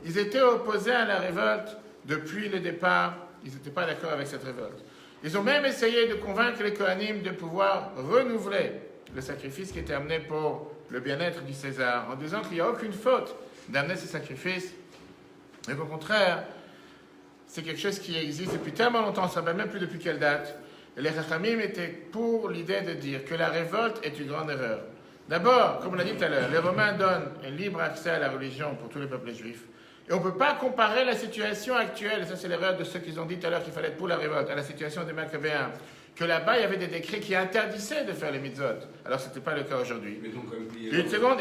ils étaient opposés à la révolte depuis le départ. Ils n'étaient pas d'accord avec cette révolte. Ils ont même essayé de convaincre les Kohanim de pouvoir renouveler le sacrifice qui était amené pour le bien-être du César, en disant qu'il n'y a aucune faute d'amener ce sacrifice, mais qu'au contraire, c'est quelque chose qui existe depuis tellement longtemps, on ne sait même plus depuis quelle date. Et les Chachamim étaient pour l'idée de dire que la révolte est une grande erreur. D'abord, comme on l'a dit tout à l'heure, les Romains donnent un libre accès à la religion pour tous les peuples juifs. Et on ne peut pas comparer la situation actuelle, et ça c'est l'erreur de ceux qui ont dit tout à l'heure qu'il fallait être pour la révolte, à la situation des Maccabéens, que là-bas il y avait des décrets qui interdisaient de faire les mitzvot. Alors ce n'était pas le cas aujourd'hui. Une seconde,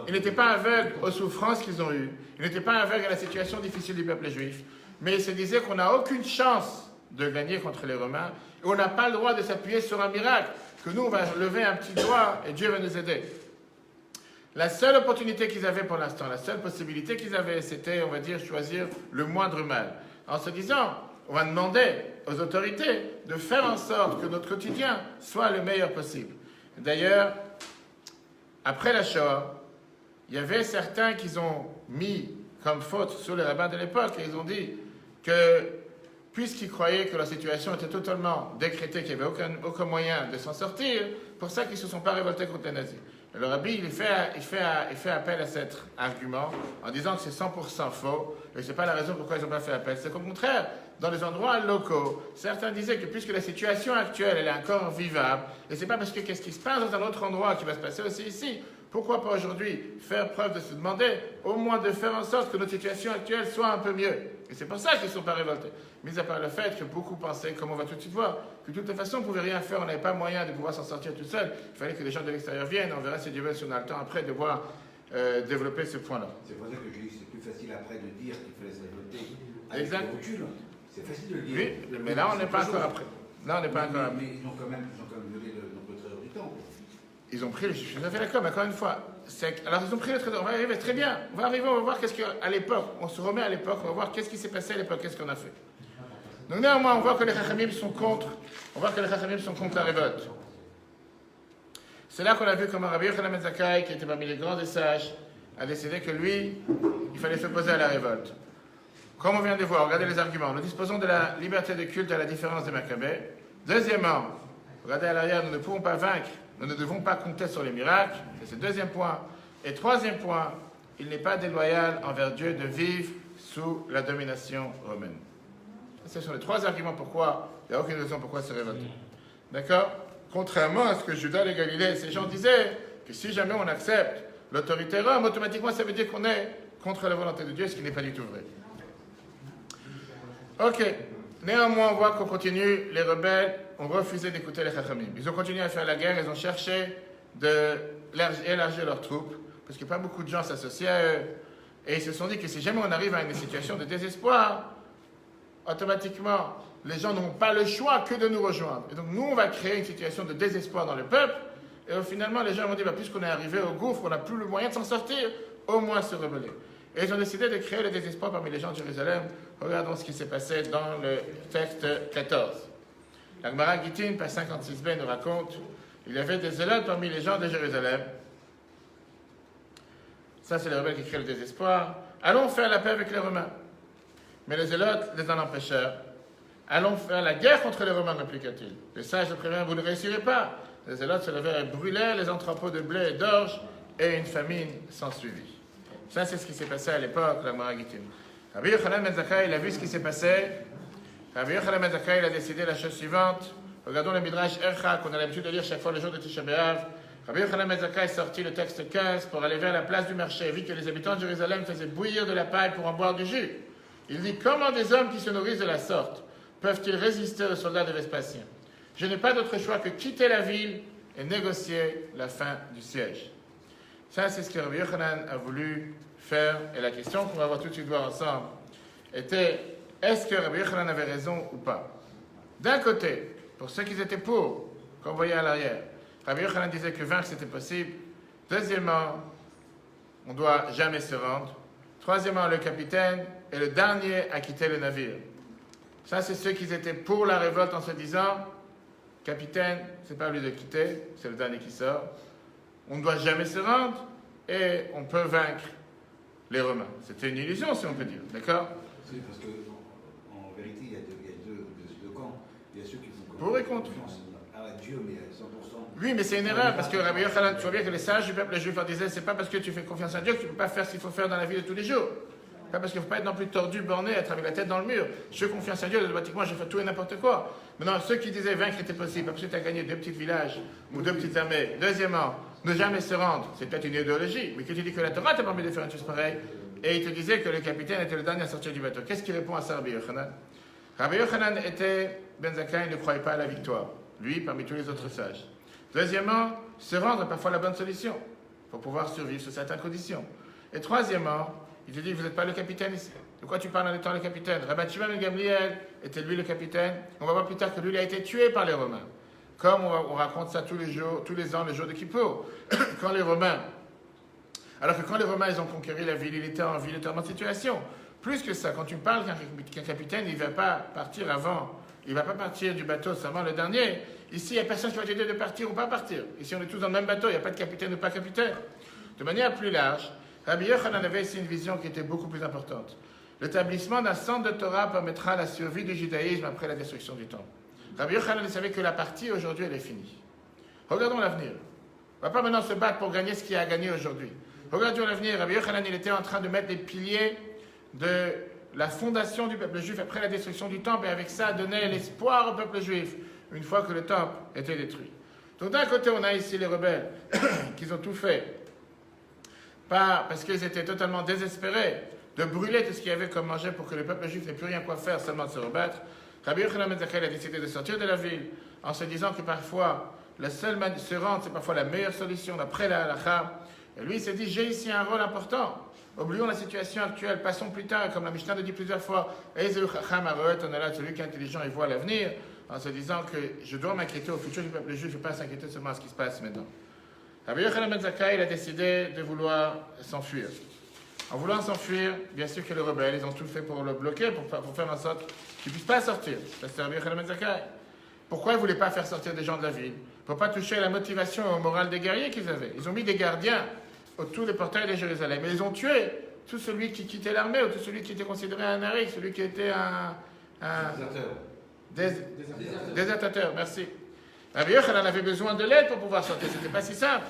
ils n'étaient pas aveugles aux souffrances qu'ils ont eues, ils n'étaient pas aveugles à la situation difficile du peuple juif, mais ils se disaient qu'on n'a aucune chance de gagner contre les Romains, et on n'a pas le droit de s'appuyer sur un miracle, que nous on va lever un petit doigt et Dieu va nous aider. La seule opportunité qu'ils avaient pour l'instant, la seule possibilité qu'ils avaient, c'était, on va dire, choisir le moindre mal. En se disant, on va demander aux autorités de faire en sorte que notre quotidien soit le meilleur possible. D'ailleurs, après la Shoah, il y avait certains qui ont mis comme faute sur les rabbins de l'époque, et ils ont dit que, puisqu'ils croyaient que la situation était totalement décrétée, qu'il n'y avait aucun moyen de s'en sortir, pour ça qu'ils ne se sont pas révoltés contre les nazis. Le rabbi, il fait appel à cet argument en disant que c'est 100% faux, et ce n'est pas la raison pourquoi ils n'ont pas fait appel. C'est qu'au contraire, dans les endroits locaux, certains disaient que puisque la situation actuelle, elle est encore vivable, et c'est pas parce que qu'est-ce qui se passe dans un autre endroit qui va se passer aussi ici, Pourquoi pas aujourd'hui faire preuve de se demander, au moins de faire en sorte que notre situation actuelle soit un peu mieux. Et c'est pour ça qu'ils ne sont pas révoltés. Mis à part le fait que beaucoup pensaient, comme on va tout de suite voir, que de toute façon on ne pouvait rien faire, on n'avait pas moyen de pouvoir s'en sortir tout seul. Il fallait que les gens de l'extérieur viennent. On verra si Dieu veut, si on a le temps après de voir développer ce point-là. C'est pour ça que je dis que c'est plus facile après de dire qu'il fallait se révolter. Exact. C'est facile de le dire. Oui, mais là on n'est pas encore après. Là on n'est pas encore après. Mais ils ont quand même violé notre trésor du temps. Ils ont pris le... Je suis tout à fait d'accord, mais encore une fois, alors ils ont pris le trésor, on va arriver très bien. On va arriver, on va voir qu'est-ce qu'à l'époque, on se remet à l'époque, on va voir qu'est-ce qui s'est passé à l'époque, qu'est-ce qu'on a fait. Donc néanmoins, on voit que les Chachamim sont contre, la révolte. C'est là qu'on a vu comment Rabbi Yochanan ben Zakkai, qui était parmi les grands des sages, a décidé que lui, il fallait s'opposer à la révolte. Comme on vient de voir, regardez les arguments. Nous disposons de la liberté de culte à la différence des Maccabées. Deuxièmement, regardez à l'arrière, nous ne pouvons pas vaincre. Nous ne devons pas compter sur les miracles, c'est le deuxième point. Et troisième point, il n'est pas déloyal envers Dieu de vivre sous la domination romaine. Ce sont les trois arguments pourquoi, il n'y a aucune raison pourquoi se révolter. D'accord? Contrairement à ce que Judas et Galilée, ces gens disaient que si jamais on accepte l'autorité Rome, automatiquement ça veut dire qu'on est contre la volonté de Dieu, ce qui n'est pas du tout vrai. Ok. Néanmoins, on voit qu'on continue, les rebelles ont refusé d'écouter les Chachamim. Ils ont continué à faire la guerre, ils ont cherché d'élargir leurs troupes, parce que pas beaucoup de gens s'associaient à eux. Et ils se sont dit que si jamais on arrive à une situation de désespoir, automatiquement, les gens n'ont pas le choix que de nous rejoindre. Et donc nous, on va créer une situation de désespoir dans le peuple, et finalement, les gens vont dire, puisqu'on est arrivé au gouffre, on n'a plus le moyen de s'en sortir, au moins se rebeller. Et ils ont décidé de créer le désespoir parmi les gens de Jérusalem. Regardons ce qui s'est passé dans le texte 14. La Gemara Gittin, page 56b, nous raconte il y avait des zélotes parmi les gens de Jérusalem. Ça, c'est les rebelles qui créent le désespoir. Allons faire la paix avec les Romains. Mais les zélotes les en empêchèrent. Allons faire la guerre contre les Romains, répliqua-t-il. Les sages le prévinrent, vous ne réussirez pas. Les zélotes se levèrent et brûlèrent les entrepôts de blé et d'orge, et une famine s'ensuivit. Ça, c'est ce qui s'est passé à l'époque, la Gemara Gittin. Rabbi Yochanan ben Zakkai, il a vu ce qui s'est passé. Rabbi Yochanan ben Zakkai, il a décidé la chose suivante. Regardons le Midrash Ercha, qu'on a l'habitude de lire chaque fois le jour de Tisha B'Av. Rabbi Yochanan ben Zakkai est sorti le texte 15 pour aller vers la place du marché. Il vit que les habitants de Jérusalem faisaient bouillir de la paille pour en boire du jus. Il dit, comment des hommes qui se nourrissent de la sorte peuvent-ils résister aux soldats de Vespasien? Je n'ai pas d'autre choix que quitter la ville et négocier la fin du siège. Ça, c'est ce que Rabbi Yochanan a voulu faire. Et la question qu'on va voir tout de suite voir ensemble était, est-ce que Rabbi Yochanan avait raison ou pas? D'un côté, pour ceux qui étaient pour, qu'on voyait à l'arrière, Rabbi Yochanan disait que vaincre c'était possible. Deuxièmement, on ne doit jamais se rendre. Troisièmement, le capitaine est le dernier à quitter le navire. Ça, c'est ceux qui étaient pour la révolte en se disant, capitaine, c'est pas lui de quitter, c'est le dernier qui sort. On ne doit jamais se rendre et on peut vaincre les Romains. C'était une illusion, si on peut dire. D'accord? C'est parce qu'en vérité, il y a deux camps. Il y a ceux qui font pour et contre. À Dieu, mais à 100%. Oui, mais c'est une erreur, parce que Rabbi Yochanan, tu vois bien que les sages du peuple juif leur disaient, c'est pas parce que tu fais confiance à Dieu que tu ne peux pas faire ce qu'il faut faire dans la vie de tous les jours. Pas parce qu'il ne faut pas être non plus tordu, borné, être avec la tête dans le mur. Je fais confiance à Dieu, automatiquement, je fais tout et n'importe quoi. Maintenant, ceux qui disaient vaincre était possible, parce que tu as gagné 2 petits villages ou 2 petites armées. Deuxièmement, ne jamais se rendre, c'est peut-être une idéologie, mais que tu dis que la Torah t'a permis de faire une chose pareille, et il te disait que le capitaine était le dernier à sortir du bateau. Qu'est-ce qui répond à ça, Rabbi Yochanan? Rabbi Yochanan était, Ben Zakkai ne croyait pas à la victoire, lui parmi tous les autres sages. Deuxièmement, se rendre est parfois la bonne solution, pour pouvoir survivre sous certaines conditions. Et troisièmement, il te dit, vous n'êtes pas le capitaine ici. De quoi tu parles en étant le capitaine? Rabbi Shimon ben Gamliel était lui le capitaine. On va voir plus tard que lui, il a été tué par les Romains. Comme on raconte ça tous les ans, le jour de Kippour. Quand les Romains ils ont conquéri la ville, il était en ville, il était en bonne situation. Plus que ça, quand tu parles qu'un capitaine, il ne va pas partir avant. Il ne va pas partir du bateau seulement le dernier. Ici, il n'y a personne qui va t'aider de partir ou pas partir. Ici, on est tous dans le même bateau, il n'y a pas de capitaine ou pas capitaine. De manière plus large, Rabbi Yochanan avait ici une vision qui était beaucoup plus importante. L'établissement d'un centre de Torah permettra la survie du judaïsme après la destruction du temple. Rabbi Yochanan savait que la partie aujourd'hui, elle est finie. Regardons l'avenir. On ne va pas maintenant se battre pour gagner ce qu'il y a à gagner aujourd'hui. Regardons l'avenir. Rabbi Yochanan, il était en train de mettre les piliers de la fondation du peuple juif après la destruction du temple, et avec ça, donner l'espoir au peuple juif, une fois que le temple était détruit. Donc d'un côté, on a ici les rebelles qui ont tout fait pas parce qu'ils étaient totalement désespérés de brûler tout ce qu'il y avait comme manger pour que le peuple juif n'ait plus rien quoi faire, seulement de se rebattre. Rabbi Yochanan ben Zakkai a décidé de sortir de la ville en se disant que parfois, la seule manière de se rendre, c'est parfois la meilleure solution d'après la halakha. Et lui, il s'est dit, j'ai ici un rôle important. Oublions la situation actuelle, passons plus tard, comme la Mishnah le dit plusieurs fois, celui qui est intelligent et voit l'avenir, en se disant que je dois m'inquiéter au futur du peuple juif, je ne vais pas s'inquiéter seulement à ce qui se passe maintenant. Rabbi Yochanan ben Zakkai, il a décidé de vouloir s'enfuir. En voulant s'enfuir, bien sûr que les rebelles, ils ont tout fait pour le bloquer, pour faire en sorte qu'il ne puisse pas sortir. Ça, c'est Rabbi Yochanan ben Zakkai. Pourquoi ils ne voulaient pas faire sortir des gens de la ville? Pour ne pas toucher à la motivation et au moral des guerriers qu'ils avaient. Ils ont mis des gardiens autour des portails de Jérusalem. Et ils ont tué tout celui qui quittait l'armée, ou tout celui qui était considéré un arik, celui qui était un déserteur. Merci. Rabbi Yochanan avait besoin de l'aide pour pouvoir sortir. C'était pas si simple.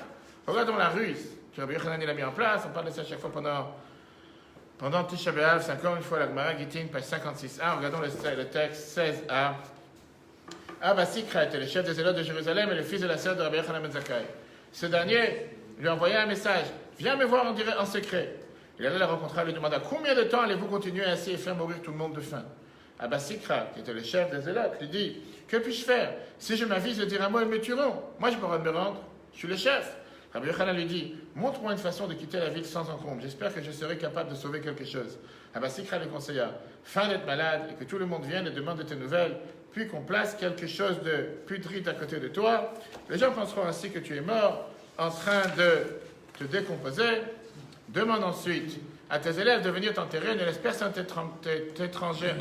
Regardons la ruse que Rabbi Yochanan il a mis en place. On parle de ça à chaque fois pendant Tisha B'Av. C'est encore une fois la Gemara Gittin, page 56a. Regardons le texte 16a. Abba Sikra était le chef des zélotes de Jérusalem et le fils de la sœur de Rabbi Yochanan ben Zakkai. Ce dernier lui a envoyé un message. Viens me voir en secret. Il allait la rencontrer et lui demanda combien de temps allez-vous continuer ainsi et faire mourir tout le monde de faim? Abba Sikra, qui était le chef des zélotes, lui dit que puis-je faire? Si je m'avise de dire un mot, ils me tueront. Moi, je pourrais me rendre. Je suis le chef. Rabbi Yochanan lui dit montre-moi une façon de quitter la ville sans encombre. J'espère que je serai capable de sauver quelque chose. Abba Sikra lui conseilla fin d'être malade et que tout le monde vienne et demande de tes nouvelles, puis qu'on place quelque chose de putride à côté de toi. Les gens penseront ainsi que tu es mort en train de te décomposer. Demande ensuite à tes élèves de venir t'enterrer. Ne laisse personne d'étranger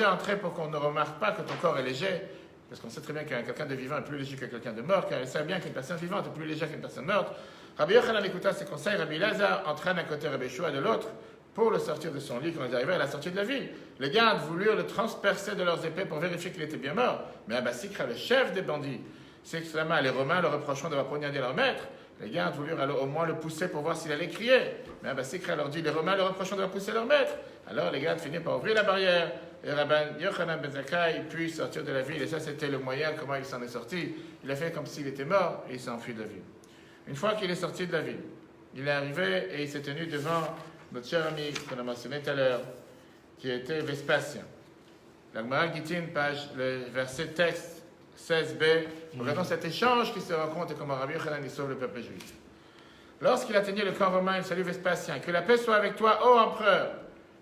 entrer pour qu'on ne remarque pas que ton corps est léger. Parce qu'on sait très bien qu'un quelqu'un de vivant est plus léger que quelqu'un de mort, car il sait bien qu'une personne vivante est plus légère qu'une personne morte. Rabbi Yochanan écouta ses conseils. Rabbi Lazare entra d'un côté, Rabbi Shua de l'autre, pour le sortir de son lit quand ils arrivaient à la sortie de la ville. Les gardes voulurent le transpercer de leurs épées pour vérifier qu'il était bien mort. Mais Abba Sikra, le chef des bandits, s'exclama. Les Romains le reprocheront d'avoir poignardé leur maître. Les gardes voulurent alors au moins le pousser pour voir s'il allait crier. Mais Abba Sikra leur dit, les Romains le reprocheront d'avoir poussé leur maître. Alors les gardes finirent par ouvrir la barrière. Et Rabbi Yochanan ben Zakkai puis sortir de la ville. Et ça, c'était le moyen comment il s'en est sorti. Il a fait comme s'il était mort et il s'est enfui de la ville. Une fois qu'il est sorti de la ville, il est arrivé et il s'est tenu devant notre cher ami qu'on a mentionné tout à l'heure, qui était Vespasien. La Gemara Gittin, le verset texte 16b. Regardons cet échange qui se rencontre et comment Rabbi Yochanan il sauve le peuple juif. Lorsqu'il atteignait le camp romain, il salue Vespasien. Que la paix soit avec toi, ô empereur.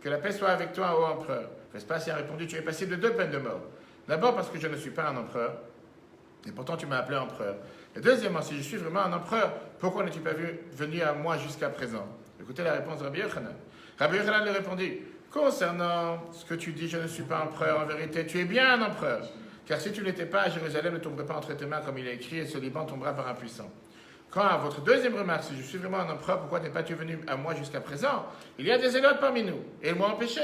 Que la paix soit avec toi, ô empereur. Vespasien a répondu, tu es passible de 2 peines de mort. D'abord parce que je ne suis pas un empereur, et pourtant tu m'as appelé empereur. Et deuxièmement, si je suis vraiment un empereur, pourquoi n'es-tu pas venu à moi jusqu'à présent? Écoutez la réponse de Rabbi Yochanan. Rabbi Yochanan lui répondit, concernant ce que tu dis, je ne suis pas empereur, en vérité, tu es bien un empereur. Car si tu n'étais pas, Jérusalem ne tomberait pas entre tes mains comme il est écrit, et ce Liban tombera par un puissant. Quant à votre deuxième remarque, si je suis vraiment un empereur, pourquoi n'es pas tu venu à moi jusqu'à présent? Il y a des zélotes parmi nous, et ils m'ont empêché.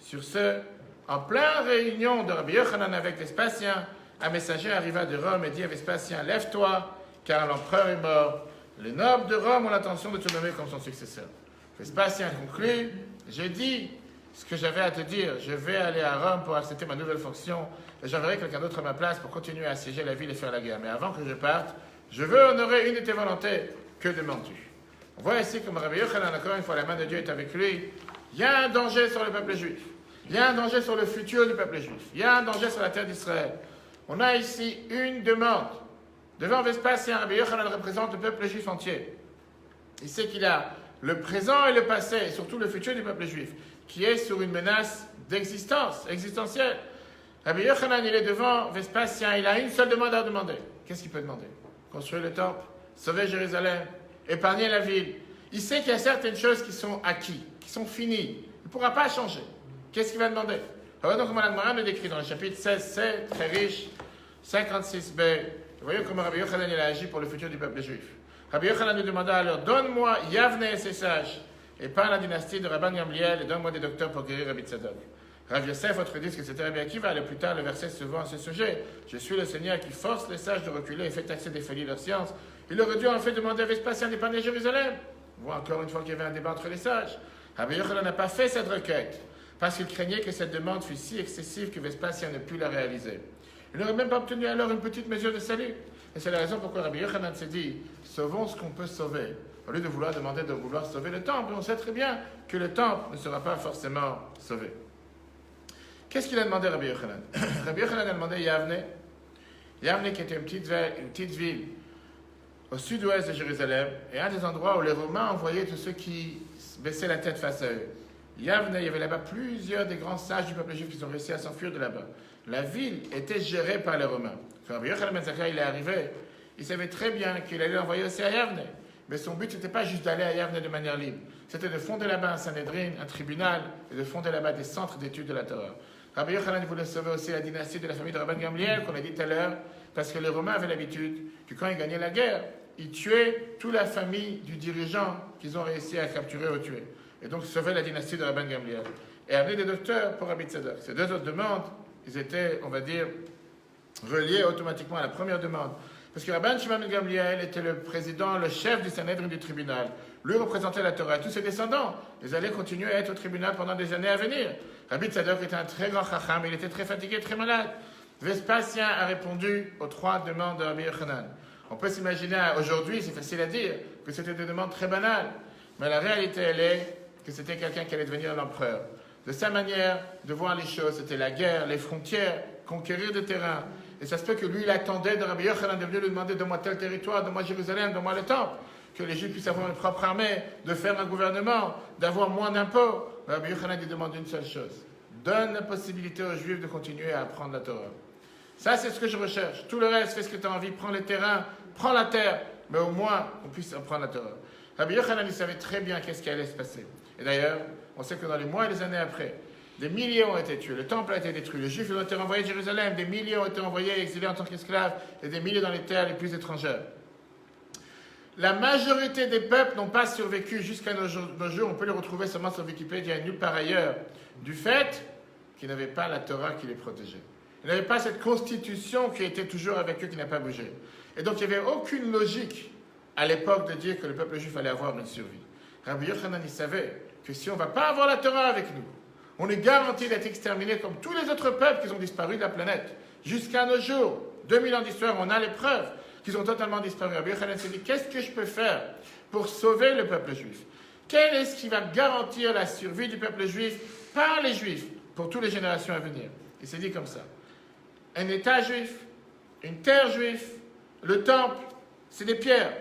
Sur ce, en pleine réunion de Rabbi Yochanan avec Vespasien, un messager arriva de Rome et dit à Vespasien, lève-toi, car l'empereur est mort. Les nobles de Rome ont l'intention de te nommer comme son successeur. Vespasien conclut, j'ai dit ce que j'avais à te dire, je vais aller à Rome pour accepter ma nouvelle fonction, et j'enverrai quelqu'un d'autre à ma place pour continuer à assiéger la ville et faire la guerre. Mais avant que je parte, je veux honorer une de tes volontés. Que demandes-tu? On voit ici comme Rabbi Yochanan, encore une fois, la main de Dieu est avec lui. Il y a un danger sur le peuple juif. Il y a un danger sur le futur du peuple juif. Il y a un danger sur la terre d'Israël. On a ici une demande. Devant Vespasien, Rabbi Yochanan représente le peuple juif entier. Il sait qu'il a le présent et le passé, et surtout le futur du peuple juif, qui est sur une menace d'existence, existentielle. Rabbi Yochanan, il est devant Vespasien, il a une seule demande à demander. Qu'est-ce qu'il peut demander? Construire le temple, sauver Jérusalem, épargner la ville. Il sait qu'il y a certaines choses qui sont acquises, qui sont finies. Il ne pourra pas changer. Qu'est-ce qu'il va demander? Regardons comment la Gemara le décrit dans le chapitre 16c, très riche, 56b. Voyons comment Rabbi Yochanan il a agi pour le futur du peuple juif. Rabbi Yochanan lui demanda alors, donne-moi Yavne et ses sages, et par la dynastie de Rabban Gamliel, et donne-moi des docteurs pour guérir Rabbi Tzadok. Rav Yosef, autre dit que c'était Rabbi Akiva, et plus tard le verset se voit à ce sujet. Je suis le Seigneur qui force les sages de reculer et fait taxer des folies leur science. Il aurait dû en fait demander à Vespasien d'épargner Jérusalem. On voit encore une fois qu'il y avait un débat entre les sages. Rabbi Yochanan n'a pas fait cette requête, parce qu'il craignait que cette demande fût si excessive que Vespasien ne put la réaliser. Il n'aurait même pas obtenu alors une petite mesure de salut. Et c'est la raison pourquoi Rabbi Yochanan s'est dit, sauvons ce qu'on peut sauver, au lieu de vouloir sauver le temple. On sait très bien que le temple ne sera pas forcément sauvé. Qu'est-ce qu'il a demandé à Rabbi Yochanan? Rabbi Yochanan a demandé Yavne. Yavne qui était une petite ville au sud-ouest de Jérusalem, et un des endroits où les Romains envoyaient tous ceux qui baissaient la tête face à eux. Yavne, il y avait là-bas plusieurs des grands sages du peuple juif qui ont réussi à s'enfuir de là-bas. La ville était gérée par les Romains. Quand Rabbi Yochanan ben Zakkai il est arrivé, il savait très bien qu'il allait l'envoyer aussi à Yavne. Mais son but, ce n'était pas juste d'aller à Yavne de manière libre. C'était de fonder là-bas un Sanhedrin, un tribunal, et de fonder là-bas des centres d'études de la Torah. Rabbi Yochanan voulait sauver aussi la dynastie de la famille de Rabban Gamliel, qu'on a dit tout à l'heure, parce que les Romains avaient l'habitude que quand ils gagnaient la guerre, ils tuaient toute la famille du dirigeant qu'ils ont réussi à capturer ou tuer. Et donc sauver la dynastie de Rabban Gamliel. Et amener des docteurs pour Rabbi Tzadok. Ces deux autres demandes, ils étaient, on va dire, reliés automatiquement à la première demande. Parce que Rabban Shimon ben Gamliel était le président, le chef du Sanhedrin du tribunal. Lui représentait la Torah. Tous ses descendants, ils allaient continuer à être au tribunal pendant des années à venir. Rabbi Tzadok était un très grand chacham, il était très fatigué, très malade. Vespasien a répondu aux 3 demandes de Rabbi Yochanan. On peut s'imaginer aujourd'hui, c'est facile à dire, que c'était des demandes très banales. Mais la réalité, elle est que c'était quelqu'un qui allait devenir l'empereur. De sa manière de voir les choses, c'était la guerre, les frontières, conquérir des terrains. Et ça se peut que lui, il attendait de Rabbi Yochanan de venir lui demander: donne-moi tel territoire, donne-moi Jérusalem, donne-moi le temple. Que les Juifs puissent avoir une propre armée, de faire un gouvernement, d'avoir moins d'impôts. Rabbi Yochanan lui demande une seule chose: donne la possibilité aux Juifs de continuer à apprendre la Torah. Ça, c'est ce que je recherche. Tout le reste, fais ce que tu as envie, prends les terrains, prends la terre, mais au moins, on puisse apprendre la Torah. Rabbi Yochanan, il savait très bien qu'est-ce qui allait se passer. Et d'ailleurs, on sait que dans les mois et les années après, des milliers ont été tués, le temple a été détruit, les Juifs ont été renvoyés de Jérusalem, des milliers ont été envoyés, exilés en tant qu'esclaves, et des milliers dans les terres les plus étrangères. La majorité des peuples n'ont pas survécu jusqu'à nos jours. On peut les retrouver seulement sur Wikipédia et nulle part ailleurs, du fait qu'ils n'avaient pas la Torah qui les protégeait. Ils n'avaient pas cette constitution qui était toujours avec eux, qui n'a pas bougé. Et donc il n'y avait aucune logique à l'époque de dire que le peuple juif allait avoir une survie. Rabbi Yochanan, il savait que si on ne va pas avoir la Torah avec nous, on est garanti d'être exterminé comme tous les autres peuples qui ont disparu de la planète. Jusqu'à nos jours, 2000 ans d'histoire, on a les preuves qu'ils ont totalement disparu. Rabbi Yochanan s'est dit: qu'est-ce que je peux faire pour sauver le peuple juif? Quel est ce qui va garantir la survie du peuple juif par les Juifs pour toutes les générations à venir? Il s'est dit comme ça: un État juif, une terre juive, le temple, c'est des pierres.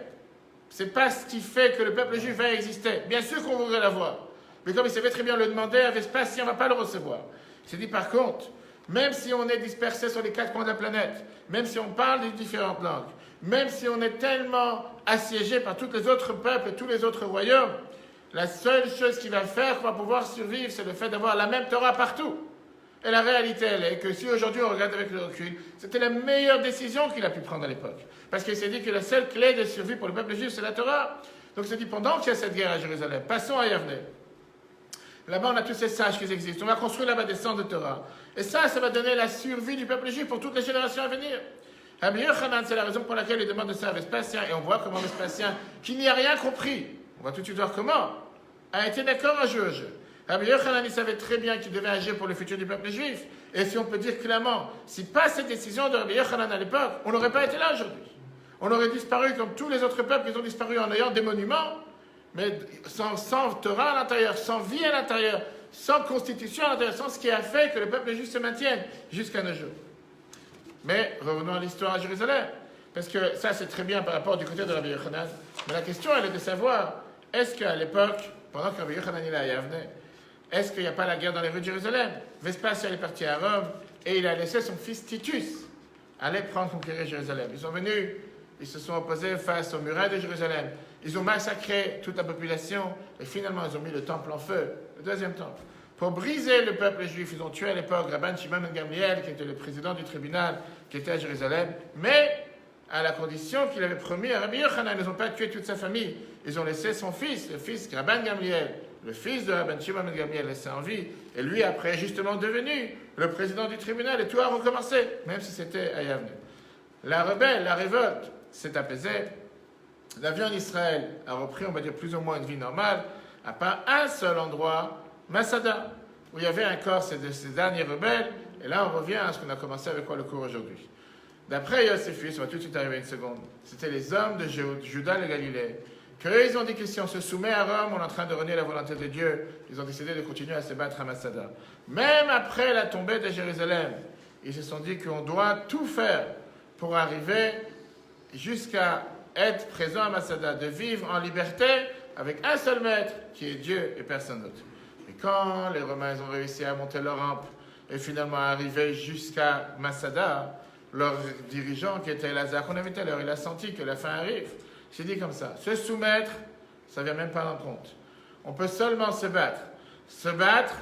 C'est pas ce qui fait que le peuple juif va exister. Bien sûr qu'on voudrait l'avoir. Mais comme il savait très bien le demander à Vespasien, on ne va pas le recevoir. Il s'est dit par contre, même si on est dispersé sur les 4 coins de la planète, même si on parle des différentes langues, même si on est tellement assiégé par tous les autres peuples et tous les autres royaumes, la seule chose qui va faire qu'on va pouvoir survivre, c'est le fait d'avoir la même Torah partout. Et la réalité, elle est que si aujourd'hui on regarde avec le recul, c'était la meilleure décision qu'il a pu prendre à l'époque. Parce qu'il s'est dit que la seule clé de survie pour le peuple juif, c'est la Torah. Donc il s'est dit, pendant qu'il y a cette guerre à Jérusalem, passons à Yavne. Là-bas, on a tous ces sages qui existent. On va construire là-bas des centres de Torah. Et ça va donner la survie du peuple juif pour toutes les générations à venir. Rabbi Yochanan, c'est la raison pour laquelle il demande ça à Vespasien. Et on voit comment Vespasien, qui n'y a rien compris, on va tout de suite voir comment, a été d'accord à jouer au jeu. Rabbi Yochanan, il savait très bien qu'il devait agir pour le futur du peuple juif. Et si on peut dire clairement, si pas cette décision de Rabbi Yochanan à l'époque, on n'aurait pas été là aujourd'hui. On aurait disparu comme tous les autres peuples qui ont disparu en ayant des monuments, mais sans Torah à l'intérieur, sans vie à l'intérieur, sans constitution à l'intérieur, sans ce qui a fait que le peuple juif se maintienne jusqu'à nos jours. Mais revenons à l'histoire à Jérusalem, parce que ça c'est très bien par rapport du côté de Rabbi Yochanan. Mais la question elle est de savoir, est-ce qu'à l'époque, pendant que Rabbi Yochanan est à Yavne, est-ce qu'il n'y a pas la guerre dans les rues de Jérusalem? Vespasien est parti à Rome et il a laissé son fils Titus aller conquérir Jérusalem. Ils sont venus, ils se sont opposés face aux murailles de Jérusalem. Ils ont massacré toute la population et finalement ils ont mis le temple en feu, le deuxième temple. Pour briser le peuple juif, ils ont tué à l'époque Rabban Shimon ben Gamliel, qui était le président du tribunal, qui était à Jérusalem, mais à la condition qu'il avait promis à Rabbi Yochanan. Ils n'ont pas tué toute sa famille. Ils ont laissé son fils, le fils Rabban Gamliel, le fils de Rabban Shimon ben Gamliel, laissé en vie. Et lui, après, justement devenu le président du tribunal. Et tout a recommencé, même si c'était à Yavne. La révolte s'est apaisée. La vie en Israël a repris, on va dire, plus ou moins une vie normale, à part un seul endroit, Masada, où il y avait encore ces derniers rebelles. Et là, on revient à ce qu'on a commencé avec quoi le cours aujourd'hui. D'après Yosefus, on va tout de suite arriver une seconde, c'était les hommes de Juda le Galilée Qu'eux, ils ont dit que si on se soumet à Rome, on est en train de renier la volonté de Dieu. Ils ont décidé de continuer à se battre à Masada. Même après la tombée de Jérusalem, ils se sont dit qu'on doit tout faire pour arriver jusqu'à être présent à Masada, de vivre en liberté avec un seul maître qui est Dieu et personne d'autre. Et quand les Romains ont réussi à monter leur rampe et finalement arriver jusqu'à Masada, leur dirigeant qui était Lazare, qu'on avait tout à l'heure, il a senti que la fin arrive. Il s'est dit comme ça, se soumettre, ça ne vient même pas en compte. On peut seulement se battre. Se battre,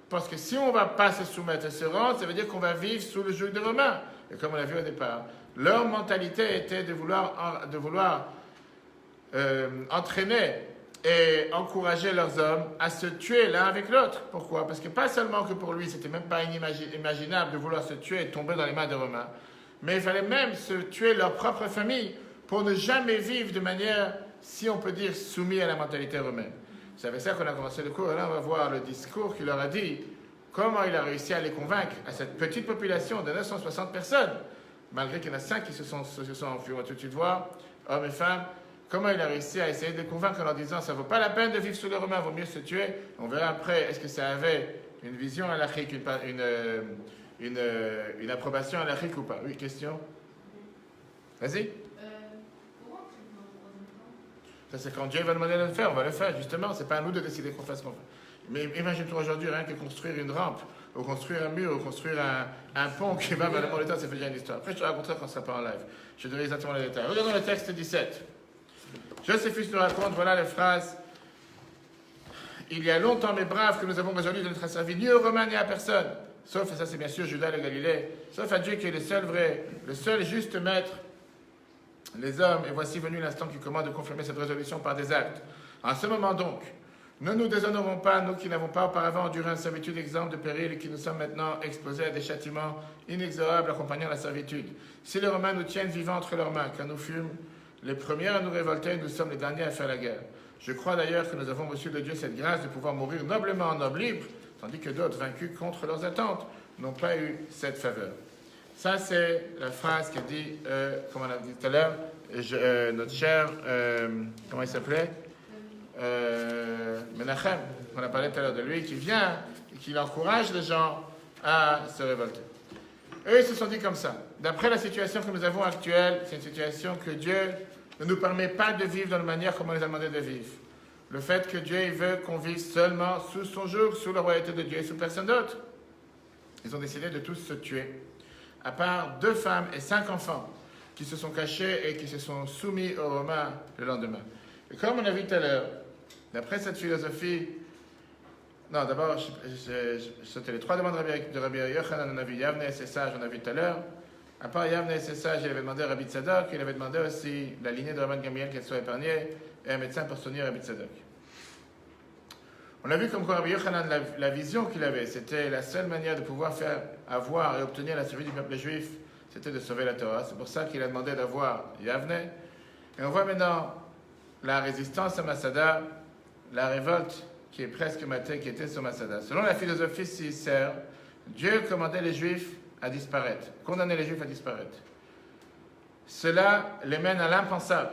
parce que si on ne va pas se soumettre et se rendre, ça veut dire qu'on va vivre sous le joug des Romains. Et comme on l'a vu au départ, leur mentalité était de vouloir entraîner et encourager leurs hommes à se tuer l'un avec l'autre. Pourquoi? Parce que pas seulement que pour lui, c'était même pas inimaginable de vouloir se tuer et tomber dans les mains des Romains, mais il fallait même se tuer leur propre famille pour ne jamais vivre de manière, si on peut dire, soumise à la mentalité romaine. C'est avec ça qu'on a commencé le cours, et là on va voir le discours qu'il leur a dit, comment il a réussi à les convaincre, à cette petite population de 960 personnes, malgré qu'il y en a 5 qui se sont enfuis. On va tout de suite voir, hommes et femmes, comment il a réussi à essayer de les convaincre en leur disant ça ne vaut pas la peine de vivre sous les Romains, il vaut mieux se tuer. On verra après, est-ce que ça avait une vision halachique, une approbation halachique ou pas? Oui, question? Vas-y. Ça, c'est quand Dieu va demander de le faire, on va le faire, justement. C'est pas à nous de décider qu'on fasse ce qu'on fait. Mais imagine-toi aujourd'hui, rien que construire une rampe, ou construire un mur, ou construire un pont qui va vers le monde de temps, ça fait déjà une histoire. Après, je te raconterai quand on ne sera pas en live. Je te donnerai exactement les détails. Regardons le texte 17. Joséphus nous raconte, voilà les phrases. Il y a longtemps, mes braves, que nous avons résolu de n'être servis ni aux Romains ni à personne. Sauf, et ça c'est bien sûr Judas le Galilée, sauf à Dieu qui est le seul vrai, le seul juste maître, les hommes, et voici venu l'instant qui commande de confirmer cette résolution par des actes. En ce moment donc, ne nous déshonorons pas, nous qui n'avons pas auparavant enduré une servitude exempte de péril et qui nous sommes maintenant exposés à des châtiments inexorables accompagnant la servitude. Si les Romains nous tiennent vivants entre leurs mains, car nous fûmes les premiers à nous révolter, nous sommes les derniers à faire la guerre. Je crois d'ailleurs que nous avons reçu de Dieu cette grâce de pouvoir mourir noblement en homme libre, tandis que d'autres, vaincus contre leurs attentes, n'ont pas eu cette faveur. Ça, c'est la phrase qu'a dit, comme on a dit tout à l'heure, notre cher, comment il s'appelait Menachem, on a parlé tout à l'heure de lui, qui vient et qui encourage les gens à se révolter. Eux, ils se sont dit comme ça. D'après la situation que nous avons actuelle, c'est une situation que Dieu ne nous permet pas de vivre de la manière comme on les a demandé de vivre. Le fait que Dieu il veut qu'on vive seulement sous son joug, sous la royauté de Dieu et sous personne d'autre. Ils ont décidé de tous se tuer, à part 2 femmes et 5 enfants qui se sont cachés et qui se sont soumis aux Romains le lendemain. Et comme on a vu tout à l'heure, d'après cette philosophie, non, d'abord, c'était les 3 demandes de Rabbi Yochanan, on a vu Yavne et ses sages, on a vu tout à l'heure. À part Yavne et ses sages, il avait demandé à Rabbi Tzadok, il avait demandé aussi la lignée de Rabban Gamliel qu'elle soit épargnée, et un médecin pour soigner Rabbi Tzadok. On a vu comme quoi Rabbi Yochanan, la vision qu'il avait, c'était la seule manière de pouvoir faire avoir et obtenir la survie du peuple juif, c'était de sauver la Torah. C'est pour ça qu'il a demandé d'avoir Yavne. Et on voit maintenant la résistance à Masada, la révolte qui est presque matée, qui était sur Masada. Selon la philosophie sincère, Dieu commandait les Juifs à disparaître, condamnait les Juifs à disparaître. Cela les mène à l'impensable,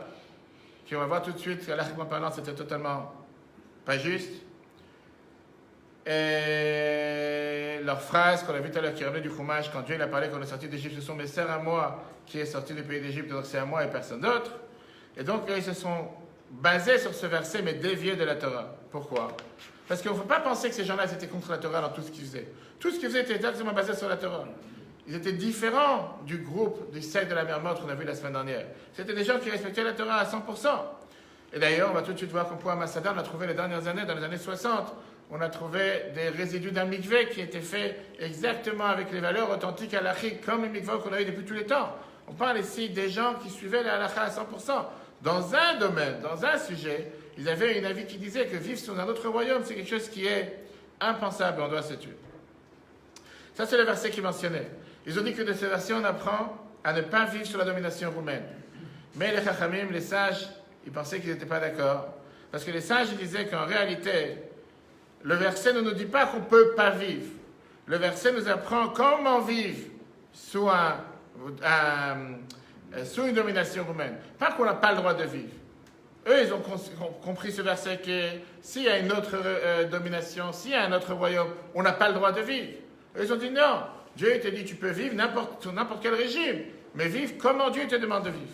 qui on va voir tout de suite qu'alachiquement parlant, c'était totalement pas juste. Et leur phrase qu'on a vu tout à l'heure, qui revenait du Chumash, quand Dieu il a parlé qu'on est sorti d'Égypte, ce sont mes sœurs à moi qui est sorti du pays d'Égypte, donc c'est à moi et personne d'autre. Et donc ils se sont basés sur ce verset, mais déviés de la Torah. Pourquoi? Parce qu'il ne faut pas penser que ces gens-là étaient contre la Torah dans tout ce qu'ils faisaient. Tout ce qu'ils faisaient était exactement basé sur la Torah. Ils étaient différents du groupe, du secte de la mer morte qu'on a vu la semaine dernière. C'était des gens qui respectaient la Torah à 100%. Et d'ailleurs, on va tout de suite voir qu'au point à Masada, on a trouvé les dernières années, dans les années 60, on a trouvé des résidus d'un mikvé qui étaient faits exactement avec les valeurs authentiques halachiques, comme les mikvahs qu'on a eu depuis tous les temps. On parle ici des gens qui suivaient la halakha à 100%. Dans un domaine, dans un sujet, ils avaient un avis qui disait que vivre sur un autre royaume, c'est quelque chose qui est impensable, on doit se tuer. Ça, c'est le verset qui mentionnait. Ils ont dit que de ce verset, on apprend à ne pas vivre sous la domination roumaine. Mais les chachamim, les sages, ils pensaient qu'ils n'étaient pas d'accord. Parce que les sages, ils disaient qu'en réalité, le verset ne nous dit pas qu'on ne peut pas vivre. Le verset nous apprend comment vivre sous une domination roumaine. Pas qu'on n'a pas le droit de vivre. Eux, ils ont compris ce verset que s'il y a une autre domination, s'il y a un autre royaume, on n'a pas le droit de vivre. Eux, ils ont dit non. Dieu te dit tu peux vivre sur n'importe quel régime, mais vivre comment Dieu te demande de vivre.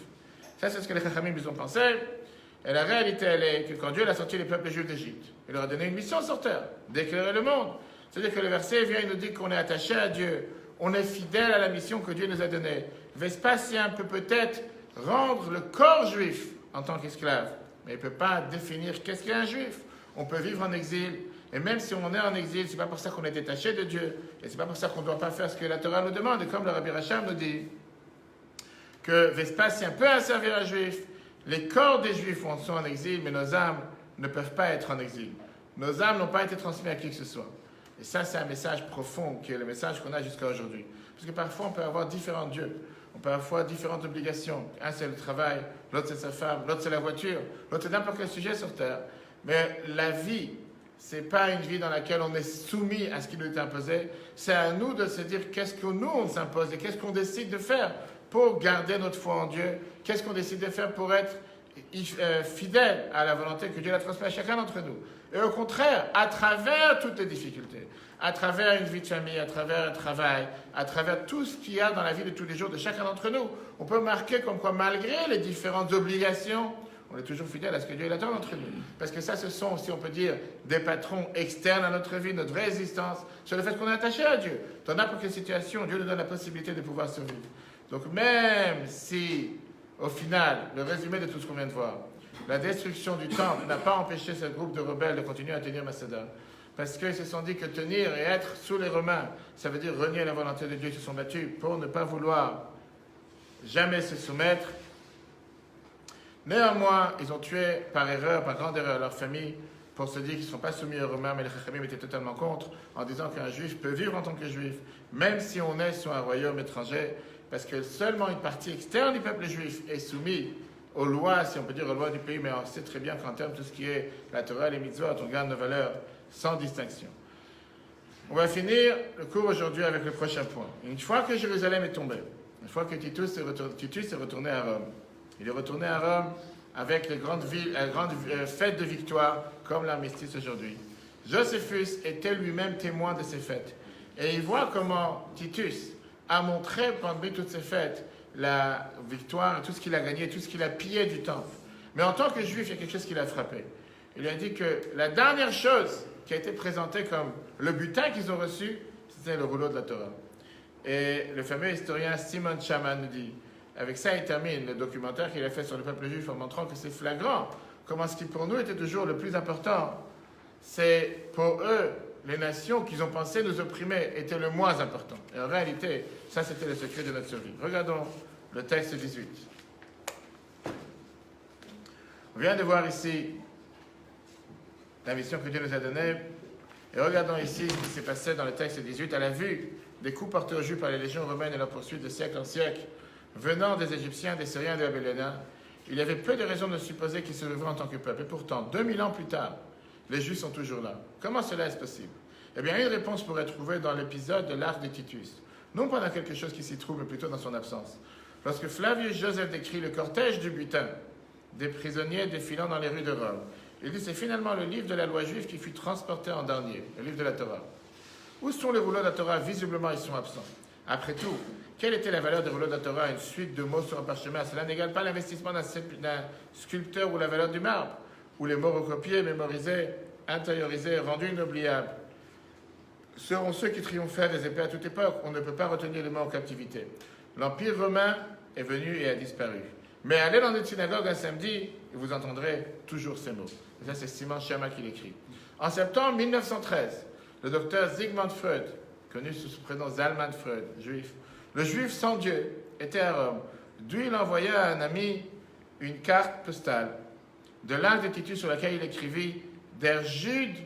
Ça, c'est ce que les Chachamim ils ont pensé. Et la réalité, elle est que quand Dieu a sorti les peuples juifs d'Égypte, il leur a donné une mission sur terre, d'éclairer le monde. C'est-à-dire que le verset vient, il nous dit qu'on est attaché à Dieu, on est fidèle à la mission que Dieu nous a donnée. Vespasien peut peut-être rendre le corps juif en tant qu'esclave, mais il ne peut pas définir qu'est-ce qu'est un juif. On peut vivre en exil, et même si on est en exil, ce n'est pas pour ça qu'on est détaché de Dieu, et ce n'est pas pour ça qu'on ne doit pas faire ce que la Torah nous demande. Et comme le Rabbi Racham nous dit que Vespasien peut asservir un juif, les corps des juifs sont en exil, mais nos âmes ne peuvent pas être en exil. Nos âmes n'ont pas été transmises à qui que ce soit. Et ça, c'est un message profond, qui est le message qu'on a jusqu'à aujourd'hui. Parce que parfois, on peut avoir différents dieux. On peut avoir différentes obligations. Un, c'est le travail. L'autre, c'est sa femme. L'autre, c'est la voiture. L'autre, c'est n'importe quel sujet sur Terre. Mais la vie, c'est pas une vie dans laquelle on est soumis à ce qui nous est imposé. C'est à nous de se dire qu'est-ce que nous, on s'impose et qu'est-ce qu'on décide de faire pour garder notre foi en Dieu. Qu'est-ce qu'on décide de faire pour être fidèle à la volonté que Dieu a transmise à chacun d'entre nous. Et au contraire, à travers toutes les difficultés, à travers une vie de famille, à travers un travail, à travers tout ce qu'il y a dans la vie de tous les jours de chacun d'entre nous, on peut marquer comme quoi, malgré les différentes obligations, on est toujours fidèle à ce que Dieu attend d'entre nous. Parce que ça, ce sont, si on peut dire, des patrons externes à notre vie, notre vraie existence, sur le fait qu'on est attaché à Dieu. Dans n'importe quelle situation, Dieu nous donne la possibilité de pouvoir survivre. Donc même si, au final, le résumé de tout ce qu'on vient de voir, la destruction du temple n'a pas empêché ce groupe de rebelles de continuer à tenir Macédoine. Parce qu'ils se sont dit que tenir et être sous les Romains, ça veut dire renier la volonté de Dieu. Ils se sont battus pour ne pas vouloir jamais se soumettre. Néanmoins, ils ont tué par erreur, par grande erreur, leur famille pour se dire qu'ils ne sont pas soumis aux Romains, mais les Chachamim étaient totalement contre, en disant qu'un juif peut vivre en tant que juif, même si on est sur un royaume étranger, parce que seulement une partie externe du peuple juif est soumise aux lois, si on peut dire aux lois du pays, mais on sait très bien qu'en termes de tout ce qui est la Torah, les mitzvot, on garde nos valeurs sans distinction. On va finir le cours aujourd'hui avec le prochain point. Une fois que Jérusalem est tombée, une fois que Titus est retourné à Rome, il est retourné à Rome avec les grandes fêtes de victoire, comme l'armistice aujourd'hui. Joséphus était lui-même témoin de ces fêtes. Et il voit comment Titus a montré pendant toutes ces fêtes la victoire, tout ce qu'il a gagné, tout ce qu'il a pillé du temple. Mais en tant que juif, il y a quelque chose qui l'a frappé. Il a dit que la dernière chose qui a été présentée comme le butin qu'ils ont reçu, c'était le rouleau de la Torah. Et le fameux historien Simon Shaman nous dit, avec ça il termine le documentaire qu'il a fait sur le peuple juif en montrant que c'est flagrant, comment ce qui pour nous était toujours le plus important, c'est pour eux, les nations qu'ils ont pensé nous opprimer étaient le moins important. Et en réalité, ça c'était le secret de notre survie. Regardons le texte 18. On vient de voir ici la mission que Dieu nous a donnée. Et regardons ici ce qui s'est passé dans le texte 18. À la vue des coups portés aux Juifs par les légions romaines et leur poursuite de siècle en siècle, venant des Égyptiens, des Syriens et des Babyloniens, il y avait peu de raisons de supposer qu'ils se leveraient en tant que peuple. Et pourtant, 2000 ans plus tard, les Juifs sont toujours là. Comment cela est possible? Eh bien, une réponse pourrait être trouvée dans l'épisode de l'arc de Titus. Non pas dans quelque chose qui s'y trouve, mais plutôt dans son absence. Lorsque Flavius Joseph décrit le cortège du butin des prisonniers défilant dans les rues de Rome, il dit c'est finalement le livre de la loi juive qui fut transporté en dernier, le livre de la Torah. Où sont les rouleaux de la Torah? Visiblement, ils sont absents. Après tout, quelle était la valeur des rouleaux de la Torah? Une suite de mots sur un parchemin. Cela n'égale pas l'investissement d'un sculpteur ou la valeur du marbre, où les mots recopiés, mémorisés, intériorisés, rendus inoubliables seront ceux qui triomphèrent des épées à toute époque. On ne peut pas retenir les morts en captivité. L'Empire romain est venu et a disparu. Mais allez dans une synagogue un samedi, et vous entendrez toujours ces mots. Et ça, c'est Simon Schama qui l'écrit. En septembre 1913, le docteur Sigmund Freud, connu sous son prénom Zalman Freud, juif, le juif sans Dieu, était à Rome. D'où il envoya à un ami une carte postale de l'arc de Titus sur laquelle il écrivit « Der Jude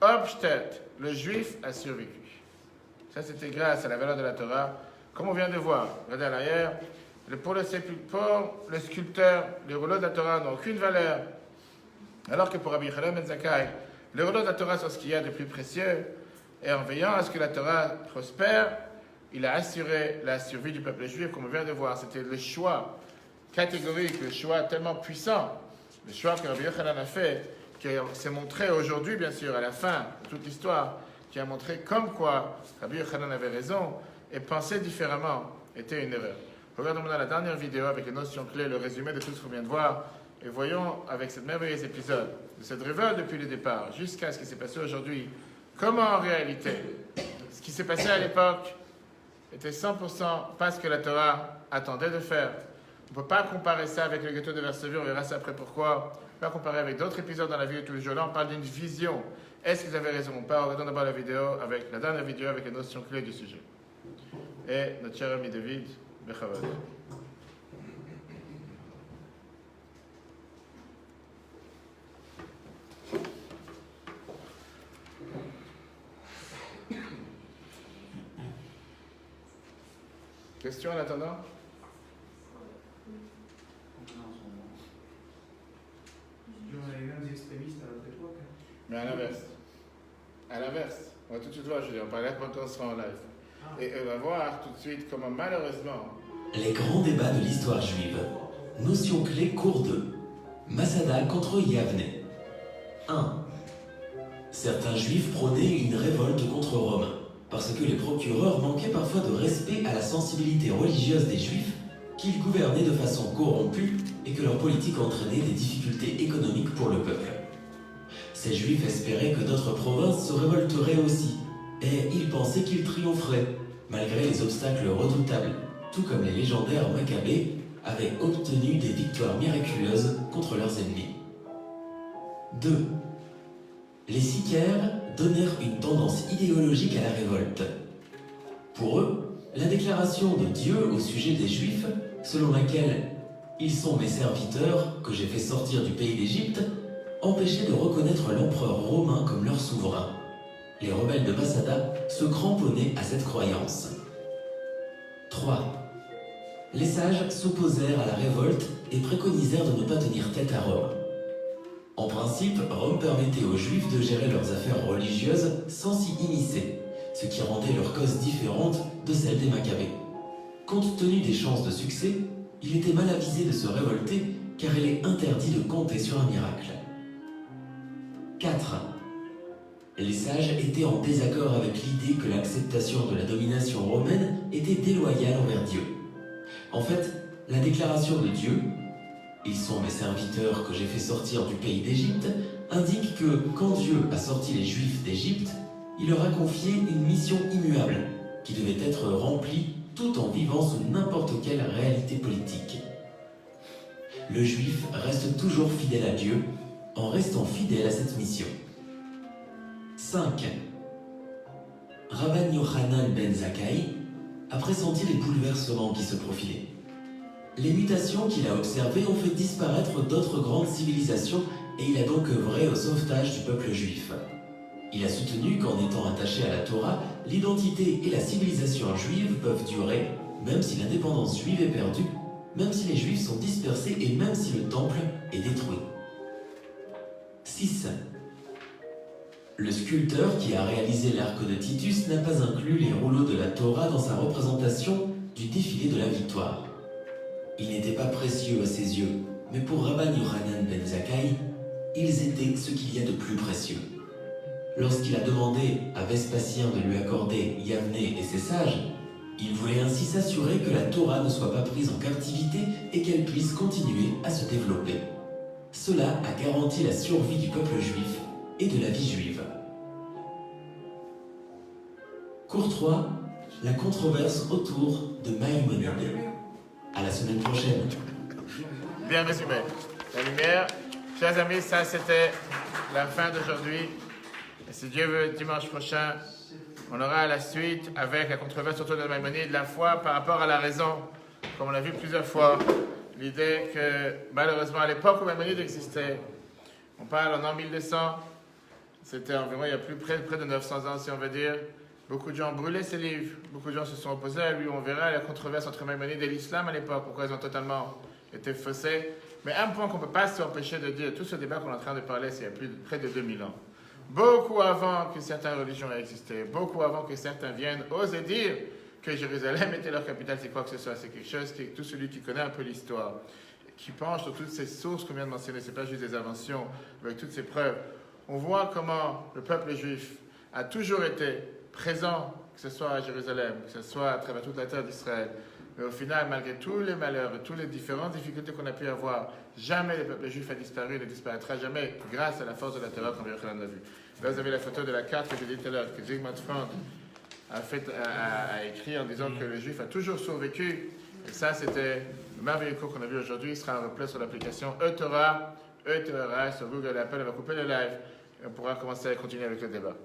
Obstedt », le juif a survécu. Ça, c'était grâce à la valeur de la Torah. Comme on vient de voir, regardez à l'arrière, pour le sculpteur, les rouleaux de la Torah n'ont aucune valeur, alors que pour Rabbi Yochanan ben Zakkai, les rouleaux de la Torah sont ce qu'il y a de plus précieux, et en veillant à ce que la Torah prospère, il a assuré la survie du peuple juif, comme on vient de voir. C'était le choix catégorique, le choix tellement puissant Le choix que Rabbi Yochanan a fait, qui s'est montré aujourd'hui, bien sûr, à la fin de toute l'histoire, qui a montré comme quoi Rabbi Yochanan avait raison et pensait différemment, était une erreur. Regardons maintenant la dernière vidéo avec les notions clés, le résumé de tout ce qu'on vient de voir, et voyons avec ce merveilleux épisode de cette révolte depuis le départ jusqu'à ce qui s'est passé aujourd'hui, comment en réalité, ce qui s'est passé à l'époque était 100% pas ce que la Torah attendait de faire. On ne peut pas comparer ça avec le ghetto de Varsovie, on verra ça après pourquoi. On ne peut pas comparer avec d'autres épisodes dans la vie de tous les jours. Là, on parle d'une vision. Est-ce qu'ils avaient raison ou pas? Regardons d'abord la dernière vidéo avec les notions clés du sujet. Et notre cher ami David, Bechavod. Question en attendant? On a les mêmes extrémistes à notre époque. Mais à l'inverse. À l'inverse. On va tout de suite voir, Julien. On parlait quand on sera en live. Et on va voir tout de suite comment, malheureusement... Les grands débats de l'histoire juive. Notion clé cours 2. Masada contre Yavne. 1. Certains juifs prônaient une révolte contre Rome, parce que les procureurs manquaient parfois de respect à la sensibilité religieuse des juifs, qu'ils gouvernaient de façon corrompue et que leur politique entraînait des difficultés économiques pour le peuple. Ces juifs espéraient que d'autres provinces se révolteraient aussi, et ils pensaient qu'ils triompheraient, malgré les obstacles redoutables, tout comme les légendaires Maccabées avaient obtenu des victoires miraculeuses contre leurs ennemis. 2. Les Sicaires donnèrent une tendance idéologique à la révolte. Pour eux, la déclaration de Dieu au sujet des Juifs, selon laquelle « Ils sont mes serviteurs que j'ai fait sortir du pays d'Égypte », empêchait de reconnaître l'empereur romain comme leur souverain. Les rebelles de Masada se cramponnaient à cette croyance. 3. Les sages s'opposèrent à la révolte et préconisèrent de ne pas tenir tête à Rome. En principe, Rome permettait aux Juifs de gérer leurs affaires religieuses sans s'y immiscer, ce qui rendait leur cause différente de celle des Maccabées. Compte tenu des chances de succès, il était mal avisé de se révolter car il est interdit de compter sur un miracle. 4. Les sages étaient en désaccord avec l'idée que l'acceptation de la domination romaine était déloyale envers Dieu. En fait, la déclaration de Dieu « Ils sont mes serviteurs que j'ai fait sortir du pays d'Égypte » indique que quand Dieu a sorti les Juifs d'Égypte, il leur a confié une mission immuable qui devait être remplie tout en vivant sous n'importe quelle réalité politique. Le Juif reste toujours fidèle à Dieu en restant fidèle à cette mission. 5. Rabban Yochanan ben Zakkai a pressenti les bouleversements qui se profilaient. Les mutations qu'il a observées ont fait disparaître d'autres grandes civilisations et il a donc œuvré au sauvetage du peuple juif. Il a soutenu qu'en étant attaché à la Torah, l'identité et la civilisation juive peuvent durer, même si l'indépendance juive est perdue, même si les Juifs sont dispersés et même si le temple est détruit. 6. Le sculpteur qui a réalisé l'arc de Titus n'a pas inclus les rouleaux de la Torah dans sa représentation du défilé de la victoire. Ils n'étaient pas précieux à ses yeux, mais pour Rabban Yochanan ben Zakkai, ils étaient ce qu'il y a de plus précieux. Lorsqu'il a demandé à Vespasien de lui accorder Yavne et ses sages, il voulait ainsi s'assurer que la Torah ne soit pas prise en captivité et qu'elle puisse continuer à se développer. Cela a garanti la survie du peuple juif et de la vie juive. Cours 3, la controverse autour de Maïmonide. À la semaine prochaine. Bien résumé. La lumière. Chers amis, ça c'était la fin d'aujourd'hui. Et si Dieu veut, dimanche prochain, on aura la suite avec la controverse autour de Maïmonide, la foi par rapport à la raison, comme on l'a vu plusieurs fois. L'idée que, malheureusement, à l'époque où Maïmonide existait, on parle en an 1200, c'était environ, il y a près de 900 ans, si on veut dire, beaucoup de gens brûlaient ses livres, beaucoup de gens se sont opposés à lui. On verra la controverse entre Maïmonide et l'islam à l'époque, pourquoi ils ont totalement été faussés. Mais un point qu'on ne peut pas s'empêcher de dire, tout ce débat qu'on est en train de parler, c'est il y a près de 2000 ans. Beaucoup avant que certaines religions aient existé, beaucoup avant que certains viennent oser dire que Jérusalem était leur capitale, c'est quoi que ce soit. C'est quelque chose que tout celui qui connaît un peu l'histoire qui penche sur toutes ces sources qu'on vient de mentionner, ce n'est pas juste des inventions, avec toutes ces preuves, on voit comment le peuple juif a toujours été présent, que ce soit à Jérusalem, que ce soit à travers toute la terre d'Israël. Mais au final, malgré tous les malheurs et toutes les différentes difficultés qu'on a pu avoir, jamais le peuple juif a disparu et ne disparaîtra jamais grâce à la force de la terreur qu'on a vu. Là, vous avez la photo de la carte que j'ai dit tout à l'heure, que Zygmunt Freud a écrit en disant que le juif a toujours survécu. Et ça, c'était le merveilleux cours qu'on a vu aujourd'hui. Il sera en replay sur l'application eTorah sur Google et Apple. On va couper le live et on pourra commencer à continuer avec le débat.